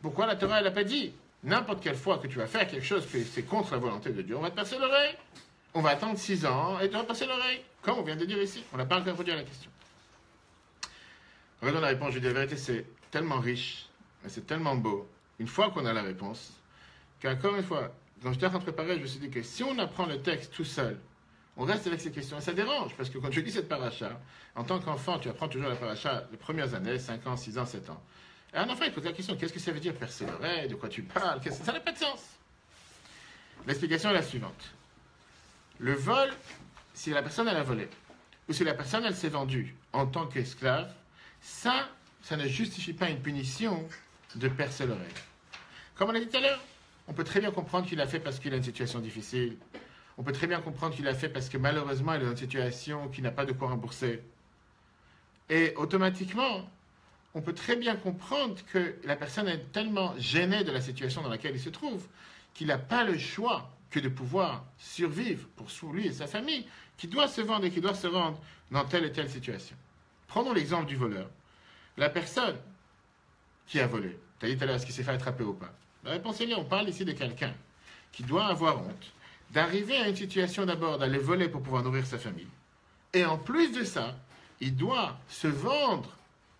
Pourquoi la Torah, elle n'a pas dit n'importe quelle fois que tu vas faire quelque chose que c'est contre la volonté de Dieu, on va te passer l'oreille? On va attendre 6 ans et tu vas passer l'oreille. Comme on vient de dire ici. On n'a pas encore répondu à la question. Regardons la réponse. Je dis la vérité, c'est tellement riche, et c'est tellement beau. Une fois qu'on a la réponse, qu'encore une fois, quand j'étais en train de préparer, je me suis dit que si on apprend le texte tout seul, on reste avec ces questions. Et ça dérange, parce que quand je lis cette paracha, en tant qu'enfant, tu apprends toujours la paracha les premières années, 5 ans, 6 ans, 7 ans. Et un enfant, il pose la question, qu'est-ce que ça veut dire percer l'oreille? De quoi tu parles? Ça n'a pas de sens. L'explication est la suivante. Le vol, si la personne elle a volé, ou si la personne elle s'est vendue en tant qu'esclave, ça ne justifie pas une punition de percer l'oreille. Comme on a dit tout à l'heure, on peut très bien comprendre qu'il l'a fait parce qu'il a une situation difficile. On peut très bien comprendre qu'il a fait parce que malheureusement, il est dans une situation qui n'a pas de quoi rembourser. Et automatiquement, on peut très bien comprendre que la personne est tellement gênée de la situation dans laquelle il se trouve qu'il n'a pas le choix que de pouvoir survivre pour lui et sa famille, qui doit se vendre et qui doit se rendre dans telle et telle situation. Prenons l'exemple du voleur. La personne qui a volé, tu as dit tout à l'heure, est-ce qu'il s'est fait attraper ou pas? La réponse est non, on parle ici de quelqu'un qui doit avoir honte d'arriver à une situation d'abord d'aller voler pour pouvoir nourrir sa famille. Et en plus de ça, il doit se vendre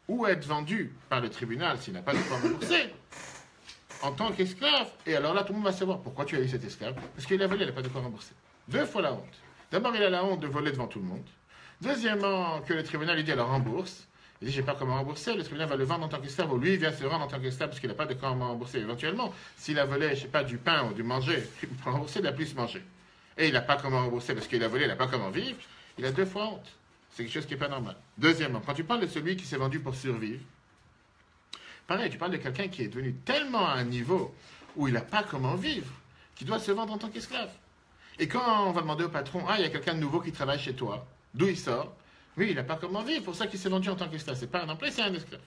ou être vendu par le tribunal s'il n'a pas de quoi rembourser en tant qu'esclave. Et alors là, tout le monde va savoir pourquoi tu as eu cet esclave. Parce qu'il a volé, il n'a pas de quoi rembourser. 2 fois la honte. D'abord, il a la honte de voler devant tout le monde. Deuxièmement, que le tribunal lui dit alors rembourse. Il dit, j'ai pas comment rembourser. Le tribunal va le vendre en tant qu'esclave. Ou lui, il vient se rendre en tant qu'esclave parce qu'il n'a pas de comment rembourser. Éventuellement, s'il a volé, je sais pas, du pain ou du manger, il peut rembourser, il a plus manger. Et il n'a pas comment rembourser parce qu'il a volé, il n'a pas comment vivre. Il a 2 fois honte. C'est quelque chose qui n'est pas normal. Deuxièmement, quand tu parles de celui qui s'est vendu pour survivre, pareil, tu parles de quelqu'un qui est devenu tellement à un niveau où il n'a pas comment vivre, qu'il doit se vendre en tant qu'esclave. Et quand on va demander au patron, il y a quelqu'un de nouveau qui travaille chez toi, d'où il sort? Oui, il n'a pas comment vivre, pour ça qu'il s'est vendu en tant qu'esclave. C'est pas un emploi, c'est un esclave.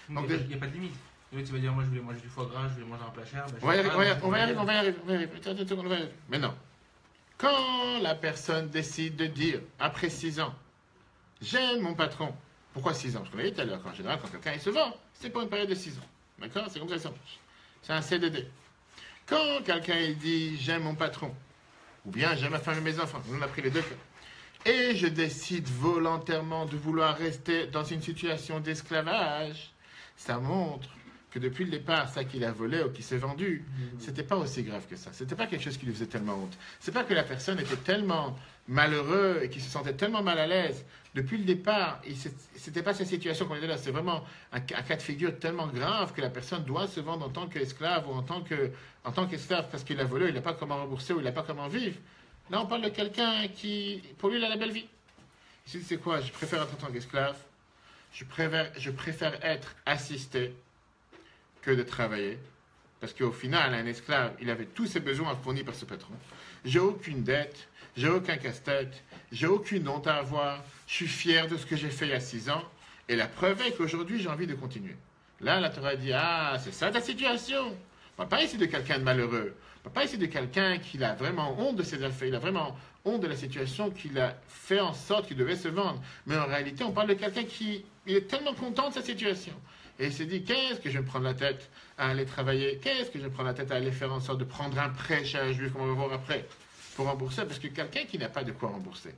Donc, il n'y a pas de limite. Et tu vas dire, moi je voulais manger du foie gras, je voulais manger un plat cher. On va y arriver. Mais non. Quand la personne décide de dire, après 6 ans, j'aime mon patron. Pourquoi 6 ans? Parce qu'on l'a dit tout à l'heure, qu'en général, quand quelqu'un il se vend, c'est pour une période de 6 ans. D'accord? C'est comme ça que ça marche. C'est un CDD. Quand quelqu'un il dit, j'aime mon patron, ou bien j'aime ma femme et mes enfants, on a pris les 2 cas, et je décide volontairement de vouloir rester dans une situation d'esclavage, ça montre que depuis le départ, ça qu'il a volé ou qu'il s'est vendu, c'était pas aussi grave que ça. C'était pas quelque chose qui lui faisait tellement honte. C'est pas que la personne était tellement malheureux et qu'il se sentait tellement mal à l'aise. Depuis le départ, c'était pas cette situation qu'on était là. C'est vraiment un cas de figure tellement grave que la personne doit se vendre en tant qu'esclave ou en tant qu'esclave parce qu'il a volé, il n'a pas comment rembourser ou il n'a pas comment vivre. Là, on parle de quelqu'un qui, pour lui, il a la belle vie. Ici, c'est quoi? Je préfère être en tant qu'esclave. Je préfère être assisté que de travailler. Parce qu'au final, un esclave, il avait tous ses besoins fournis par ce patron. J'ai aucune dette, j'ai aucun casse-tête, j'ai aucune honte à avoir. Je suis fier de ce que j'ai fait il y a 6 ans. Et la preuve est qu'aujourd'hui, j'ai envie de continuer. Là, la Torah dit, c'est ça ta situation. On ne parle pas ici de quelqu'un de malheureux. On ne parle pas ici de quelqu'un qui a vraiment honte de ses affaires. Il a vraiment honte de la situation qu'il a fait en sorte qu'il devait se vendre. Mais en réalité, on parle de quelqu'un qui est tellement content de sa situation. Et il s'est dit, qu'est-ce que je vais me prendre la tête à aller travailler? Qu'est-ce que je vais me prendre la tête à aller faire en sorte de prendre un prêt chez un juif, comme on va voir après, pour rembourser? Parce que quelqu'un qui n'a pas de quoi rembourser.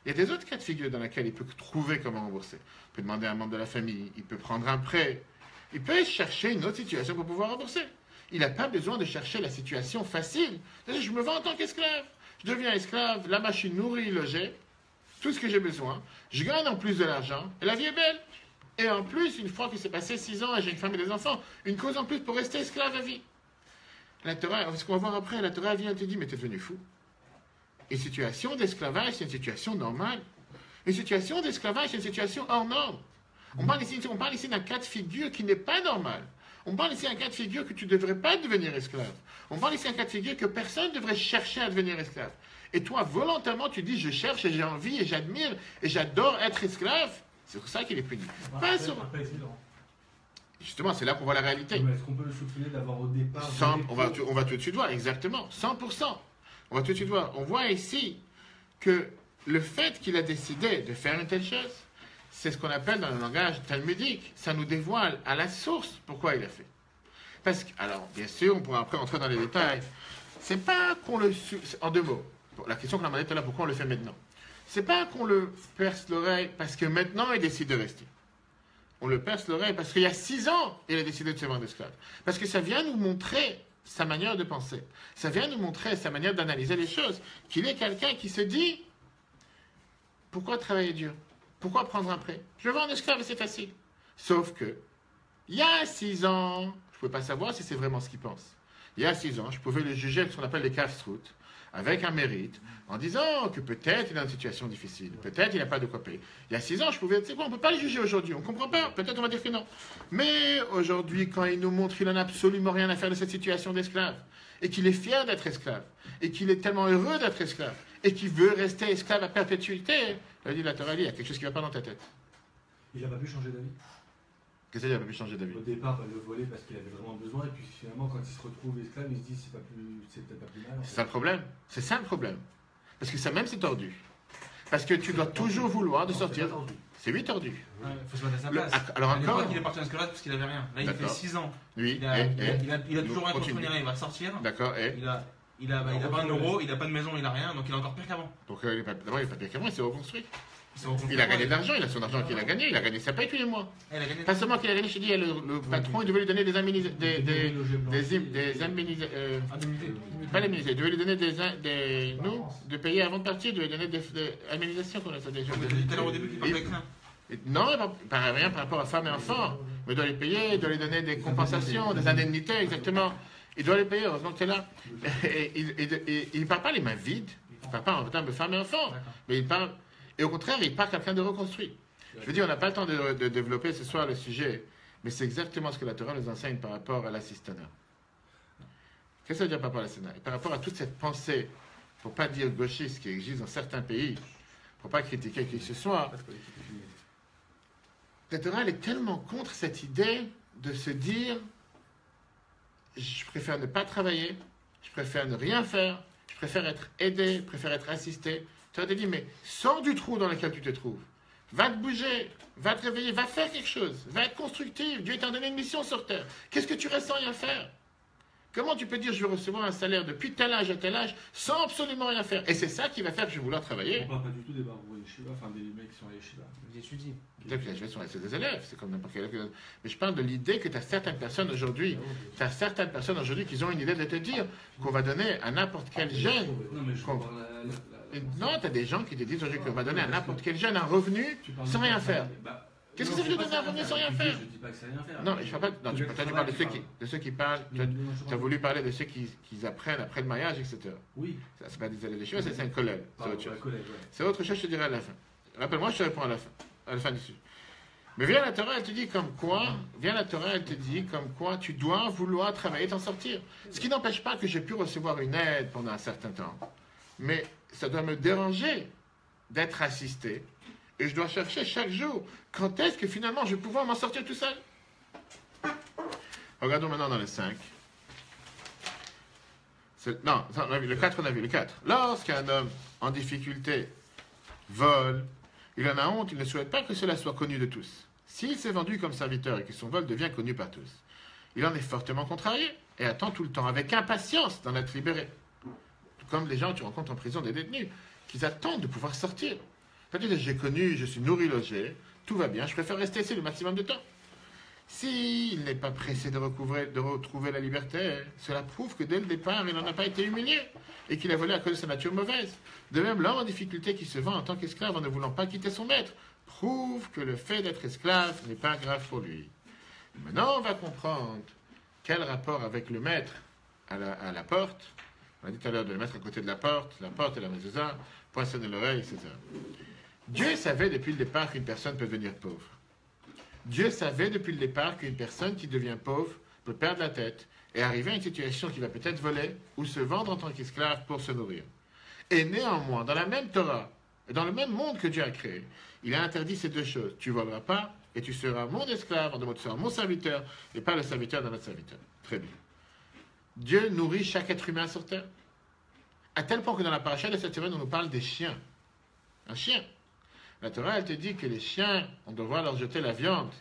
Il y a des autres cas de figure dans lesquels il peut trouver comment rembourser. Il peut demander à un membre de la famille, il peut prendre un prêt, il peut chercher une autre situation pour pouvoir rembourser. Il n'a pas besoin de chercher la situation facile. Je me vends en tant qu'esclave. Je deviens esclave, la machine nourrit, logée, tout ce que j'ai besoin. Je gagne en plus de l'argent, et la vie est belle. Et en plus, une fois qu'il s'est passé 6 ans et j'ai une femme et des enfants, une cause en plus pour rester esclave à vie. La Torah, ce qu'on va voir après, la Torah vient et te dit, mais t'es devenu fou. Une situation d'esclavage, c'est une situation normale. Une situation d'esclavage, c'est une situation hors norme. On parle ici d'un cas de figure qui n'est pas normal. On parle ici d'un cas de figure que tu ne devrais pas devenir esclave. On parle ici d'un cas de figure que personne ne devrait chercher à devenir esclave. Et toi, volontairement, tu dis, je cherche et j'ai envie et j'admire et j'adore être esclave. C'est pour ça qu'il est puni. Justement, c'est là qu'on voit la réalité. Mais est-ce qu'on peut le soupçonner d'avoir au départ... On va tout de suite voir, exactement, 100%. On va tout de suite voir. On voit ici que le fait qu'il a décidé de faire une telle chose, c'est ce qu'on appelle dans le langage talmudique. Ça nous dévoile à la source pourquoi il a fait. Parce que, alors, bien sûr, on pourra après entrer dans les détails. C'est pas qu'on le... En 2 mots, la question qu'on a demandé tout à l'heure, pourquoi on le fait maintenant? C'est pas qu'on le perce l'oreille parce que maintenant il décide de rester. On le perce l'oreille parce qu'il y a 6 ans, il a décidé de se vendre esclave. Parce que ça vient nous montrer sa manière de penser. Ça vient nous montrer sa manière d'analyser les choses. Qu'il est quelqu'un qui se dit, pourquoi travailler dur? Pourquoi prendre un prêt? Je veux vendre esclave et c'est facile. Sauf que, il y a 6 ans, je ne pouvais pas savoir si c'est vraiment ce qu'il pense. Il y a 6 ans, je pouvais le juger avec ce qu'on appelle les kafsrout, avec un mérite, en disant que peut-être il est dans une situation difficile, peut-être il n'a pas de quoi payer. Il y a 6 ans, je pouvais, tu sais quoi, on ne peut pas le juger aujourd'hui, on ne comprend pas, peut-être on va dire que non. Mais aujourd'hui, quand il nous montre qu'il n'en a absolument rien à faire de cette situation d'esclave, et qu'il est fier d'être esclave, et qu'il est tellement heureux d'être esclave, et qu'il veut rester esclave à perpétuité, il dit la Torah, il y a quelque chose qui ne va pas dans ta tête. Il n'a pas pu changer d'avis. Qu'est-ce qu'il n'a pas pu changer d'avis? Au départ, le voler parce qu'il avait vraiment besoin, et puis finalement, quand il se retrouve esclave, il se dit c'est peut-être pas plus mal. En C'est fait. ça le problème. C'est ça le problème. Parce que ça même c'est tordu. Parce que tu dois toujours vouloir de Non, sortir. c'est pas tendu. C'est lui tordu. Il faut se mettre à sa Le- place. alors À l'époque, encore, il est parti en esclavage parce qu'il avait rien. Là, il fait D'accord. 6 ans. lui, Il a, et, il a toujours rien contre continue. rien. Il va sortir. D'accord, et Il a pas un euro, il a pas de maison, il a rien. Donc il est encore pire qu'avant. pourquoi il est pas, d'abord il n'est pas pire qu'avant, il s'est reconstruit. Il s'est reconstruit. Il a gagné de l'argent, il a son argent qu'il a gagné, il a gagné sa paye tous les mois. Il a gagné. Pas seulement qu'il a gagné, je te dis, le patron, il devait lui donner des indemnisations, pas les ministères, il devait lui donner de payer avant de partir, il devait lui donner des indemnisations, qu'on a ça déjà. Tout à l'heure au début, il parlait avec rien. Non, pas rien par rapport à femmes et enfants. Mais il doit les payer, il doit lui donner des compensations, des indemnités, exactement. Il doit les payer, heureusement que tu es là. Et il ne parle pas les mains vides, il ne parle pas en termes de femmes et enfants. D'accord. Mais il parle, et au contraire, il parle quelqu'un de reconstruit. Je veux dire, on n'a pas le temps de développer ce soir le sujet, mais c'est exactement ce que la Torah nous enseigne par rapport à l'assistanat. Qu'est-ce que ça veut dire par rapport à l'assistanat? Et par rapport à toute cette pensée, pour ne pas dire gauchiste, qui existe dans certains pays, pour ne pas critiquer qui que ce soit, la Torah, elle est tellement contre cette idée de se dire je préfère ne pas travailler, je préfère ne rien faire, je préfère être aidé, je préfère être assisté. Tu te dit, mais sors du trou dans lequel tu te trouves. Va te bouger, va te réveiller, va faire quelque chose, va être constructif. Dieu t'a donné une mission sur terre. Qu'est-ce que tu restes sans rien faire? Comment tu peux dire je vais recevoir un salaire depuis tel âge à tel âge sans absolument rien faire? Et c'est ça qui va faire que je vais vouloir travailler. On parle pas du tout des barreaux yeshiva, enfin des mecs qui sont à yeshiva. Il étudie. Peut-être que je vais sur des élèves, c'est comme n'importe quel élève. Mais je parle de l'idée que tu as certaines personnes aujourd'hui, qui ont une idée de te dire qu'on va donner à n'importe quel jeune. Non, mais je Qu'on- parle Non, tu as des gens qui te disent aujourd'hui qu'on va donner à n'importe quel jeune un revenu sans rien faire. Qu'est-ce que ça veut dire donner un revenu sans rien faire? Je dis pas que c'est rien faire. Non, je parle pas. Non, tu parles de ceux qui parlent. Tu as voulu parler de ceux qui apprennent après le mariage, etc. Oui, Ça, c'est pas des élèves de chemin, c'est un collègue. C'est pardon, autre chose. la collègue, ouais. C'est autre chose, je te dirai à la fin. Rappelle-moi, je te réponds à la fin du sujet. Mais viens la Torah, elle te dit comme quoi, tu dois vouloir travailler, t'en sortir. Ce qui n'empêche pas que j'ai pu recevoir une aide pendant un certain temps. Mais ça doit me déranger d'être assisté. Et je dois chercher chaque jour quand est-ce que finalement je vais pouvoir m'en sortir tout seul. Regardons maintenant dans le 5. Non, on a vu, le 4, on a vu le 4. Lorsqu'un homme en difficulté vole, il en a honte, il ne souhaite pas que cela soit connu de tous. S'il s'est vendu comme serviteur et que son vol devient connu par tous, il en est fortement contrarié et attend tout le temps avec impatience d'en être libéré. Comme les gens que tu rencontres en prison, des détenus, qui attendent de pouvoir sortir. C'est-à-dire que j'ai connu, je suis nourri, logé, tout va bien, je préfère rester ici le maximum de temps. S'il n'est pas pressé de retrouver la liberté, cela prouve que dès le départ, il n'en a pas été humilié et qu'il a volé à cause de sa nature mauvaise. De même, l'homme en difficulté qui se vend en tant qu'esclave en ne voulant pas quitter son maître prouve que le fait d'être esclave n'est pas grave pour lui. Maintenant, on va comprendre quel rapport avec le maître à la porte. On a dit tout à l'heure de le mettre à côté de la porte et la mezouza, poinçonner l'oreille, etc. Dieu savait depuis le départ qu'une personne peut devenir pauvre. Dieu savait depuis le départ qu'une personne qui devient pauvre peut perdre la tête et arriver à une situation qui va peut-être voler ou se vendre en tant qu'esclave pour se nourrir. Et néanmoins, dans la même Torah, et dans le même monde que Dieu a créé, il a interdit ces deux choses. Tu ne voleras pas et tu seras mon esclave, en deux mots, tu seras mon serviteur et pas le serviteur d'un autre serviteur. Très bien. Dieu nourrit chaque être humain sur terre. À tel point que dans la paracha de cette semaine, on nous parle des chiens. Un chien. La Torah, elle te dit que les chiens, on devra leur jeter la viande,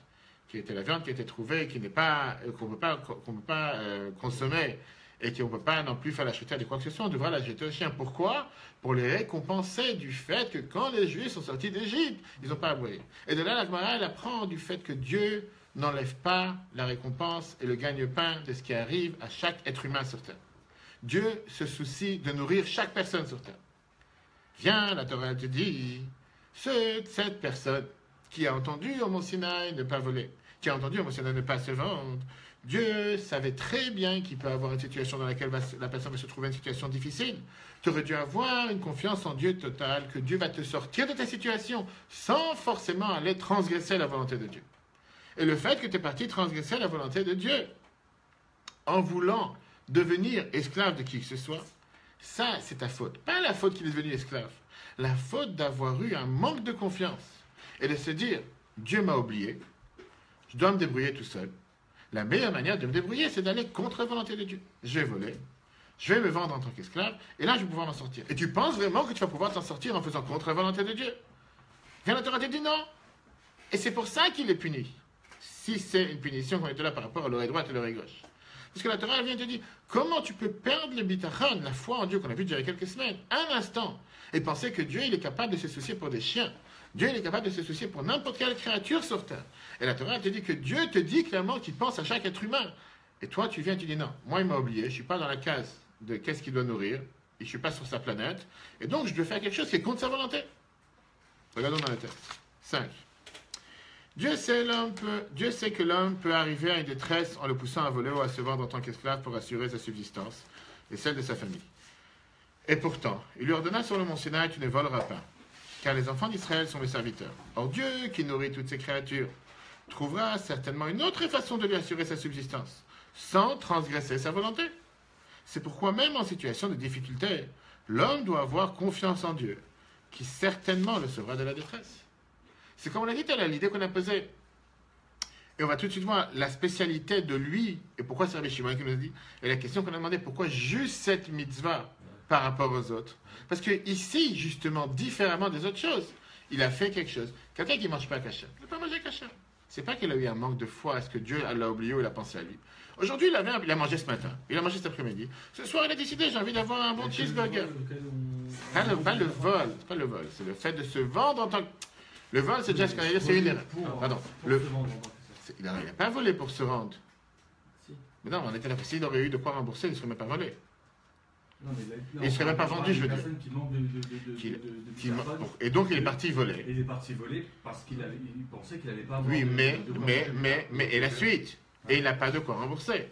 qui était la viande qui était trouvée, qu'on ne peut pas consommer, et qu'on ne peut pas non plus faire la chuter de quoi que ce soit, on devra la jeter aux chiens. Pourquoi? Pour les récompenser du fait que quand les Juifs sont sortis d'Égypte, ils n'ont pas aboyé. Et de là, la Gemara, elle apprend du fait que Dieu n'enlève pas la récompense et le gagne-pain de ce qui arrive à chaque être humain sur terre. Dieu se soucie de nourrir chaque personne sur terre. Viens, la Torah te dit, cette personne qui a entendu au Mont Sinaï ne pas voler, qui a entendu au Mont Sinaï ne pas se vendre, Dieu savait très bien qu'il peut avoir une situation dans laquelle la personne va se trouver une situation difficile. Tu aurais dû avoir une confiance en Dieu totale, que Dieu va te sortir de ta situation sans forcément aller transgresser la volonté de Dieu. Et le fait que tu es parti transgresser la volonté de Dieu en voulant devenir esclave de qui que ce soit, ça c'est ta faute. Pas la faute qu'il est devenu esclave. La faute d'avoir eu un manque de confiance et de se dire, Dieu m'a oublié, je dois me débrouiller tout seul. La meilleure manière de me débrouiller, c'est d'aller contre la volonté de Dieu. Je vais voler, je vais me vendre en tant qu'esclave, et là, je vais pouvoir m'en sortir. Et tu penses vraiment que tu vas pouvoir t'en sortir en faisant contre la volonté de Dieu? Viens, la Torah te dit non. Et c'est pour ça qu'il est puni. Si c'est une punition qu'on est là par rapport à l'oreille droite et l'oreille gauche. Parce que la Torah, elle vient te dire, comment tu peux perdre le bitachon, la foi en Dieu qu'on a vu déjà il y a quelques semaines, un instant, et penser que Dieu, il est capable de se soucier pour des chiens. Dieu, il est capable de se soucier pour n'importe quelle créature sur terre. Et la Torah te dit que Dieu te dit clairement qu'il pense à chaque être humain. Et toi, tu viens et tu dis non, moi, il m'a oublié, je ne suis pas dans la case de qu'est-ce qu'il doit nourrir, et je ne suis pas sur sa planète, et donc je dois faire quelque chose qui est contre sa volonté. Regardons dans le texte. 5. Dieu sait que l'homme peut arriver à une détresse en le poussant à voler ou à se vendre en tant qu'esclave pour assurer sa subsistance et celle de sa famille. Et pourtant, il lui ordonna sur le mont Sinaï, tu ne voleras pas, car les enfants d'Israël sont mes serviteurs. Or Dieu, qui nourrit toutes ces créatures, trouvera certainement une autre façon de lui assurer sa subsistance, sans transgresser sa volonté. C'est pourquoi même en situation de difficulté, l'homme doit avoir confiance en Dieu, qui certainement le sauvera de la détresse. C'est comme on l'a dit tout à l'heure, l'idée qu'on a posée. Et on va tout de suite voir la spécialité de lui, et pourquoi c'est Rabbi Shimon qui nous a dit, et la question qu'on a demandé, pourquoi juste cette mitzvah par rapport aux autres? Parce que ici, justement, différemment des autres choses, il a fait quelque chose. Quelqu'un qui ne mange pas kasher, il n'a pas mangé kasher. C'est pas qu'il a eu un manque de foi, est-ce que Dieu l'a oublié ou il a pensé à lui. Aujourd'hui, il a mangé ce matin, il a mangé cet après-midi. Ce soir, il a décidé, j'ai envie d'avoir un bon cheeseburger. Pas le vol, c'est pas le vol, c'est le fait de se vendre en tant que... Le vol, c'est déjà ce qu'on va dire, c'est une erreur. Pardon. Il n'a pas volé pour se rendre. Mais non, on était là. S'il aurait eu de quoi rembourser, il ne serait même pas volé. Non, mais il ne serait même pas vendu, je veux dire. Qui manque Et donc, il est parti voler. Il est parti voler parce qu'il pensait qu'il n'allait pas avoir. Oui, et la suite. Et il n'a pas de quoi rembourser.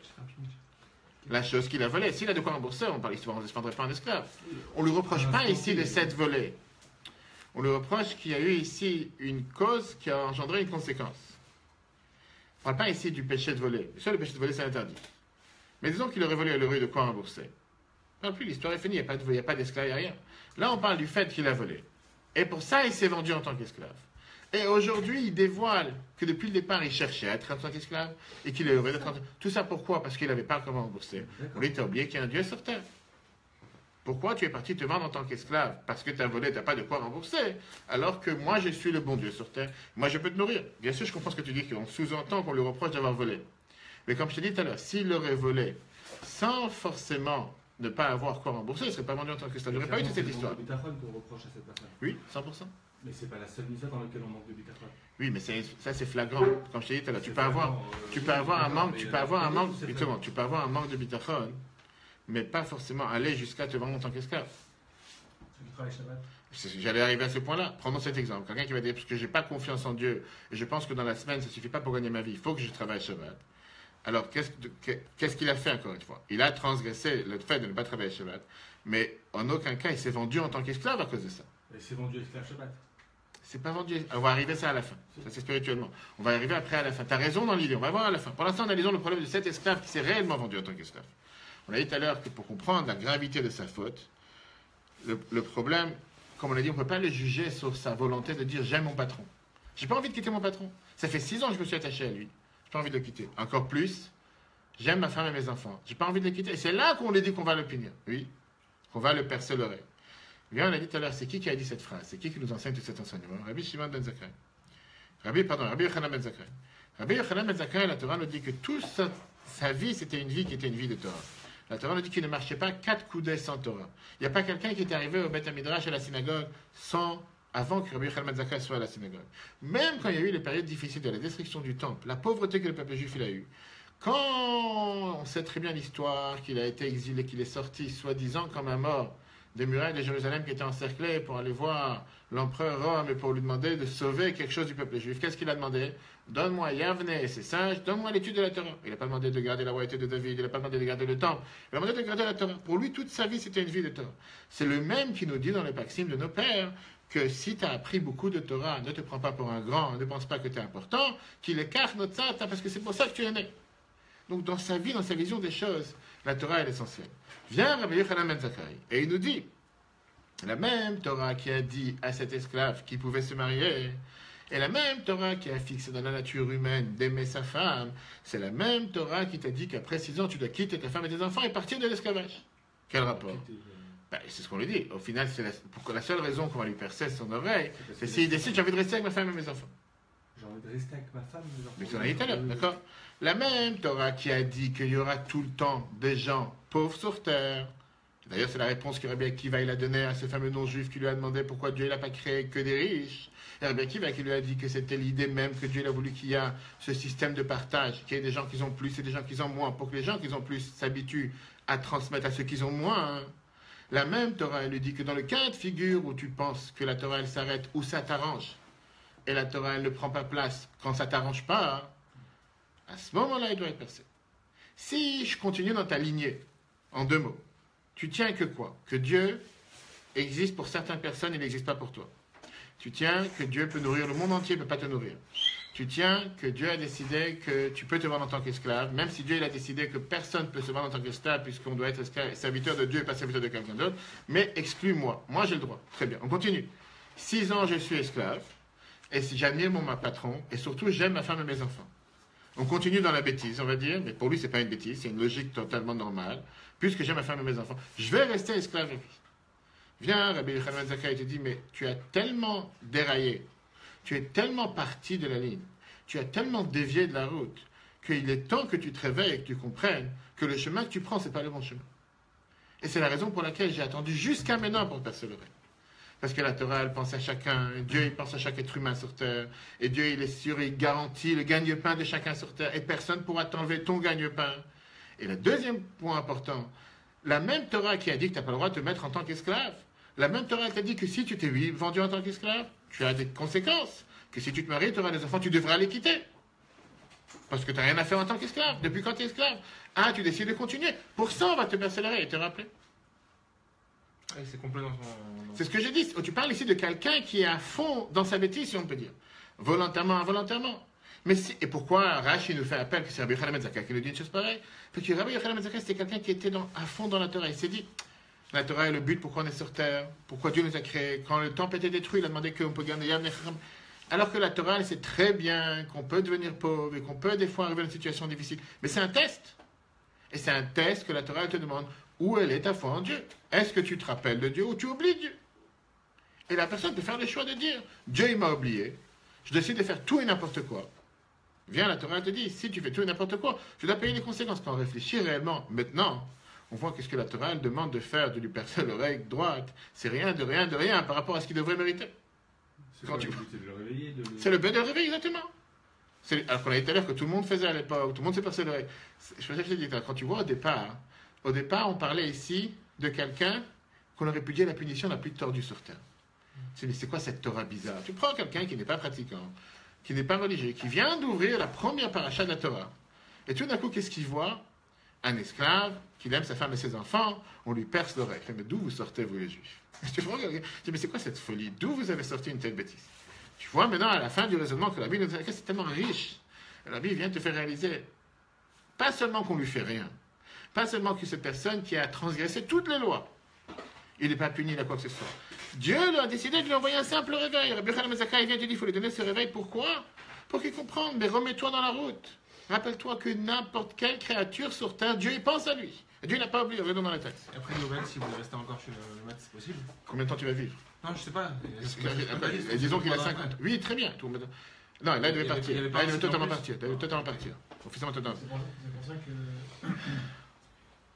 La chose qu'il a volée. S'il a de quoi rembourser, on ne se vendrait pas en esclave. On ne lui reproche pas ici de s'être volé. On lui reproche qu'il y a eu ici une cause qui a engendré une conséquence. On ne parle pas ici du péché de voler. Bien sûr, le péché de voler, c'est interdit. Mais disons qu'il aurait volé, il aurait eu de quoi rembourser. Non plus, l'histoire est finie, il n'y a pas d'esclave, il n'y a rien. Là, on parle du fait qu'il a volé. Et pour ça, il s'est vendu en tant qu'esclave. Et aujourd'hui, il dévoile que depuis le départ, il cherchait à être en tant qu'esclave et qu'il est heureux d'être en tant qu'esclave. Tout ça pourquoi? Parce qu'il n'avait pas comment rembourser. On lui a oublié qu'il y a un Dieu sur terre. Pourquoi tu es parti te vendre en tant qu'esclave? Parce que tu as volé, tu n'as pas de quoi rembourser. Alors que moi, je suis le bon Dieu sur terre. Moi, je peux te nourrir. Bien sûr, je comprends ce que tu dis, qu'on sous-entend qu'on lui reproche d'avoir volé. Mais comme je t'ai dit tout à l'heure, s'il aurait volé sans forcément ne pas avoir quoi rembourser, il ne serait pas vendu en tant qu'esclave. Il n'y aurait pas eu toute cette histoire. C'est le bitachon qu'on reproche à cette personne. Oui, 100%. Mais c'est pas la seule mise dans laquelle on manque de bitachon. Oui, mais ça c'est flagrant. Comme je t'ai dit tout à l'heure, tu peux avoir un manque, justement, tu peux avoir un manque de bitachon, mais pas forcément aller jusqu'à te vendre en tant qu'esclave. J'allais arriver à ce point-là. Prenons cet exemple. Quelqu'un qui va dire, parce que je n'ai pas confiance en Dieu, et je pense que dans la semaine, ça ne suffit pas pour gagner ma vie, il faut que je travaille Shabbat. Alors, qu'est-ce qu'il a fait encore une fois? Il a transgressé le fait de ne pas travailler Shabbat, mais en aucun cas, il s'est vendu en tant qu'esclave à cause de ça. Il s'est vendu esclave Shabbat. C'est pas vendu. On va arriver à ça à la fin. Ça, c'est spirituellement. On va arriver après à la fin. Tu as raison dans l'idée. On va voir à la fin. Pour l'instant, analysons le problème de cet esclave qui s'est réellement vendu en tant qu'esclave. On a dit tout à l'heure que pour comprendre la gravité de sa faute, le problème, comme on a dit, on ne peut pas le juger sur sa volonté de dire j'aime mon patron. J'ai pas envie de quitter mon patron. Ça fait 6 ans que je me suis attaché à lui. J'ai pas envie de le quitter. Encore plus, j'aime ma femme et mes enfants. J'ai pas envie de le quitter. Et c'est là qu'on lui dit qu'on va le punir. Oui. Qu'on va le percer l'oreille. Bien, on a dit tout à l'heure, c'est qui a dit cette phrase? C'est qui nous enseigne tout cet enseignement? Rabbi Shimon ben Zakkai. Rabbi Yochanan ben Zakkai. Rabbi Yochanan ben Zakkai, la Torah nous dit que toute sa vie, c'était une vie qui était une vie de Torah. La Torah nous dit qu'il ne marchait pas 4 coudées sans Torah. Il n'y a pas quelqu'un qui est arrivé au Beth Midrash à la synagogue avant que Rabbi Yochanan ben Zakkai soit à la synagogue. Même quand il y a eu les périodes difficiles de la destruction du temple, la pauvreté que le peuple juif il a eue, quand on sait très bien l'histoire qu'il a été exilé, qu'il est sorti, soi-disant comme un mort, des murailles de Jérusalem qui étaient encerclées pour aller voir l'empereur Rome et pour lui demander de sauver quelque chose du peuple juif. Qu'est-ce qu'il a demandé? Donne-moi Yavne et ses sages, donne-moi l'étude de la Torah. Il n'a pas demandé de garder la royauté de David, il n'a pas demandé de garder le temple, il a demandé de garder la Torah. Pour lui, toute sa vie, c'était une vie de Torah. C'est le même qui nous dit dans les Paxim de nos pères que si tu as appris beaucoup de Torah, ne te prends pas pour un grand, ne pense pas que tu es important, qu'il écarte notre sata, parce que c'est pour ça que tu es né. Donc dans sa vie, dans sa vision des choses, la Torah est essentielle. Vient Rabbi Yochanan ben Zakkai et il nous dit, la même Torah qui a dit à cet esclave qui pouvait se marier, et la même Torah qui a fixé dans la nature humaine d'aimer sa femme, c'est la même Torah qui t'a dit qu'après 6 ans, tu dois quitter ta femme et tes enfants et partir de l'esclavage. Quel rapport? Ben, c'est ce qu'on lui dit. Au final, c'est la seule raison qu'on va lui percer son oreille, c'est s'il décide j'ai envie de rester avec ma femme et mes enfants. J'ai envie de rester avec ma femme et mes enfants. Mais tu en as dit tout à l'heure, d'accord? La même Torah qui a dit qu'il y aura tout le temps des gens pauvres sur terre. D'ailleurs, c'est la réponse que Rabbi Akiva il a donnée à ce fameux non-juif qui lui a demandé pourquoi Dieu n'a pas créé que des riches. Et Rabbi Akiva qui lui a dit que c'était l'idée même que Dieu a voulu qu'il y ait ce système de partage, qu'il y ait des gens qui ont plus et des gens qui ont moins, pour que les gens qui ont plus s'habituent à transmettre à ceux qui ont moins. La même Torah, elle lui dit que dans le cas de figure où tu penses que la Torah elle s'arrête où ça t'arrange, et la Torah elle ne prend pas place quand ça t'arrange pas, à ce moment-là, il doit être percé. Si je continue dans ta lignée, en 2 mots, tu tiens que quoi? Que Dieu existe pour certaines personnes, il n'existe pas pour toi. Tu tiens que Dieu peut nourrir le monde entier, il ne peut pas te nourrir. Tu tiens que Dieu a décidé que tu peux te vendre en tant qu'esclave, même si Dieu il a décidé que personne ne peut se vendre en tant qu'esclave, puisqu'on doit être serviteur de Dieu et pas serviteur de quelqu'un d'autre, mais exclus-moi. Moi, j'ai le droit. Très bien, on continue. 6 ans, je suis esclave, et si j'admire mon patron, et surtout, j'aime ma femme et mes enfants. On continue dans la bêtise, on va dire, mais pour lui, c'est pas une bêtise, c'est une logique totalement normale. Puisque j'aime ma femme et mes enfants, je vais rester esclave avec lui. Viens, Rabbi Yochanan ben Zakkai te dit, mais tu as tellement déraillé, tu es tellement parti de la ligne, tu as tellement dévié de la route, qu'il est temps que tu te réveilles et que tu comprennes que le chemin que tu prends, c'est pas le bon chemin. Et c'est la raison pour laquelle j'ai attendu jusqu'à maintenant pour persévérer. Parce que la Torah, elle pense à chacun, Dieu, il pense à chaque être humain sur terre, et Dieu, il est sûr, il garantit le gagne-pain de chacun sur terre, et personne ne pourra t'enlever ton gagne-pain. Et le deuxième point important, la même Torah qui a dit que tu n'as pas le droit de te mettre en tant qu'esclave, la même Torah t'a dit que si tu t'es vendu en tant qu'esclave, tu as des conséquences, que si tu te maries, tu auras des enfants, tu devras les quitter. Parce que tu n'as rien à faire en tant qu'esclave. Depuis quand tu es esclave? Ah, tu décides de continuer. Pour ça, on va te persévérer et te rappeler. C'est complet dans son... C'est ce que j'ai dit. Tu parles ici de quelqu'un qui est à fond dans sa bêtise, si on peut dire. Volontairement, involontairement. Mais et pourquoi Rashi nous fait appel que c'est Rabbi Yochanan ben Zakkai qui nous dit une chose pareille? Parce que Rabbi Yochanan ben Zakkai, c'était quelqu'un qui était à fond dans la Torah. Il s'est dit, la Torah est le but pourquoi on est sur terre, pourquoi Dieu nous a créés. Quand le temple était détruit, il a demandé qu'on peut garder Yam Nechram. Alors que la Torah, elle sait très bien qu'on peut devenir pauvre et qu'on peut des fois arriver dans une situation difficile. Mais c'est un test. Et c'est un test que la Torah elle te demande où elle est ta foi en Dieu. Est-ce que tu te rappelles de Dieu ou tu oublies Dieu? Et la personne peut faire le choix de dire, Dieu il m'a oublié, je décide de faire tout et n'importe quoi. Viens, la Torah te dit, si tu fais tout et n'importe quoi, je dois payer les conséquences. Quand on réfléchit réellement, maintenant, on voit qu'est-ce que la Torah elle demande de faire, de lui percer l'oreille droite. C'est rien de rien par rapport à ce qu'il devrait mériter. C'est le but de le réveiller. C'est le but de le réveiller, exactement. Alors qu'on a dit tout à l'heure que tout le monde faisait à l'époque, tout le monde s'est percé l'oreille. Je te dis, quand tu vois au départ, on parlait ici de quelqu'un qu'on aurait pu dire la punition la plus tordue sur terre. C'est quoi cette Torah bizarre? Tu prends quelqu'un qui n'est pas pratiquant, qui n'est pas religieux, qui vient d'ouvrir la première paracha de la Torah, et tout d'un coup, qu'est-ce qu'il voit? Un esclave qui aime sa femme et ses enfants, on lui perce l'oreille. Mais d'où vous sortez, vous les juifs? Tu dis, mais c'est quoi cette folie? D'où vous avez sorti une telle bêtise? Tu vois maintenant à la fin du raisonnement que la Bible nous dit, c'est tellement riche. La Bible vient te faire réaliser, pas seulement qu'on lui fait rien, pas seulement que cette personne qui a transgressé toutes les lois, il n'est pas puni à quoi que ce soit. Dieu lui a décidé de lui envoyer un simple réveil. Rabbi Yochanan ben Zakkai vient te dire, il faut lui donner ce réveil. Pourquoi? Pour qu'il comprenne, mais remets-toi dans la route. Rappelle-toi que n'importe quelle créature sur terre, Dieu y pense à lui. Et Dieu n'a pas oublié, regardons dans les textes. Et après, Noël, si vous restez encore chez le maître, c'est possible? Combien de temps tu vas vivre? Non, je sais pas. Et disons qu'il a 50. Oui, très bien. Non, là, il devait partir. Là, il devait totalement partir. Officiellement totalement. C'est pour ça que,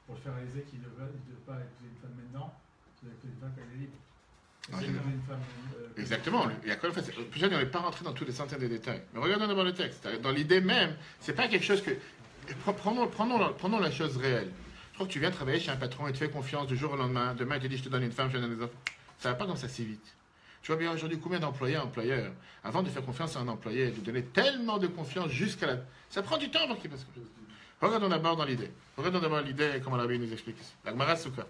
pour le faire réaliser qu'il ne devait pas épouser une femme maintenant, il doit épouser une femme quand elle est libre. Exactement. Il y a quand même fait. Déjà, on n'est pas rentré dans tous les centaines de détails. Mais regardons d'abord le texte. Dans l'idée même, c'est pas quelque chose que. Prenons la chose réelle. Je crois que tu viens travailler chez un patron et te fais confiance du jour au lendemain. Demain, il te dit, je te donne une femme, je te donne des enfants. Ça va pas comme ça si vite. Tu vois bien aujourd'hui combien d'employés à employeurs, avant de faire confiance à un employé, de donner tellement de confiance jusqu'à la... Ça prend du temps avant qu'il passe. Regardons d'abord dans l'idée. Regardons d'abord l'idée, comme Rabbi nous explique ici. La Gemara Souka.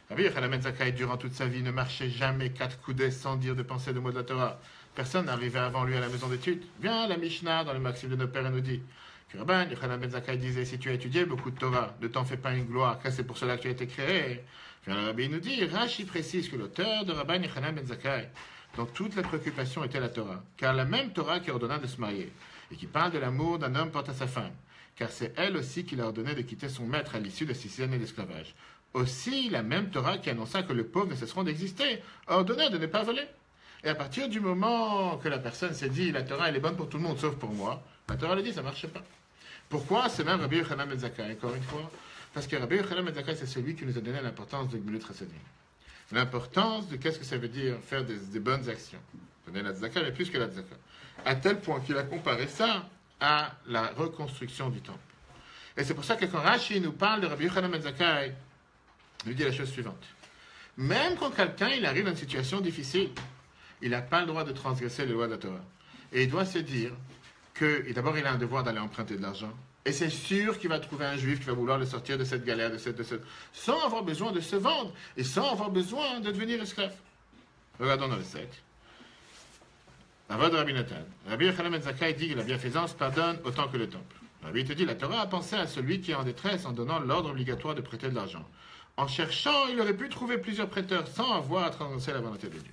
Rabbi Yochanan ben Zakkai, durant toute sa vie, ne marchait jamais 4 coudées sans dire de pensée de mots de la Torah. Personne n'arrivait avant lui à la maison d'études. Viens, la Mishnah, dans le Maxime de nos pères, elle nous dit que Rabbi Yochanan ben Zakkai disait, si tu as étudié beaucoup de Torah, ne t'en fais pas une gloire, car c'est pour cela que tu as été créé. Puis le Rabbi nous dit, Rashi précise que l'auteur de Rabbi Yochanan ben Zakkai, dont toute la préoccupation était la Torah, car la même Torah qui ordonna de se marier, et qui parle de l'amour d'un homme porte à sa femme, car c'est elle aussi qui l'a ordonné de quitter son maître à l'issue de 6 années d'esclavage. Aussi, la même Torah qui annonça que le pauvre ne cesseront d'exister, ordonna de ne pas voler. Et à partir du moment que la personne s'est dit, la Torah elle est bonne pour tout le monde, sauf pour moi, la Torah lui dit, ça ne marche pas. Pourquoi? C'est même Rabbi Yochanan ben Zakkai, encore une fois, parce que Rabbi Yochanan ben Zakkai, c'est celui qui nous a donné l'importance de Gemilut Chasadim. L'importance de qu'est-ce que ça veut dire faire des bonnes actions. Donner la tzaka, mais plus que la tzaka. À tel point qu'il a comparé ça à la reconstruction du temple. Et c'est pour ça que quand Rashi nous parle de Rabbi Yochanan ben Zakkai, il nous dit la chose suivante. Même quand quelqu'un il arrive dans une situation difficile, il n'a pas le droit de transgresser les lois de la Torah. Et il doit se dire que, et d'abord il a un devoir d'aller emprunter de l'argent, et c'est sûr qu'il va trouver un juif qui va vouloir le sortir de cette galère, sans avoir besoin de se vendre et sans avoir besoin de devenir esclave. Regardons dans le 7. Avad Rabbi Nathan. Rabbi Yochanan ben Zakkai dit que la bienfaisance pardonne autant que le temple. Rabbi te dit, la Torah a pensé à celui qui est en détresse en donnant l'ordre obligatoire de prêter de l'argent. En cherchant, il aurait pu trouver plusieurs prêteurs sans avoir à transgresser la volonté de Dieu.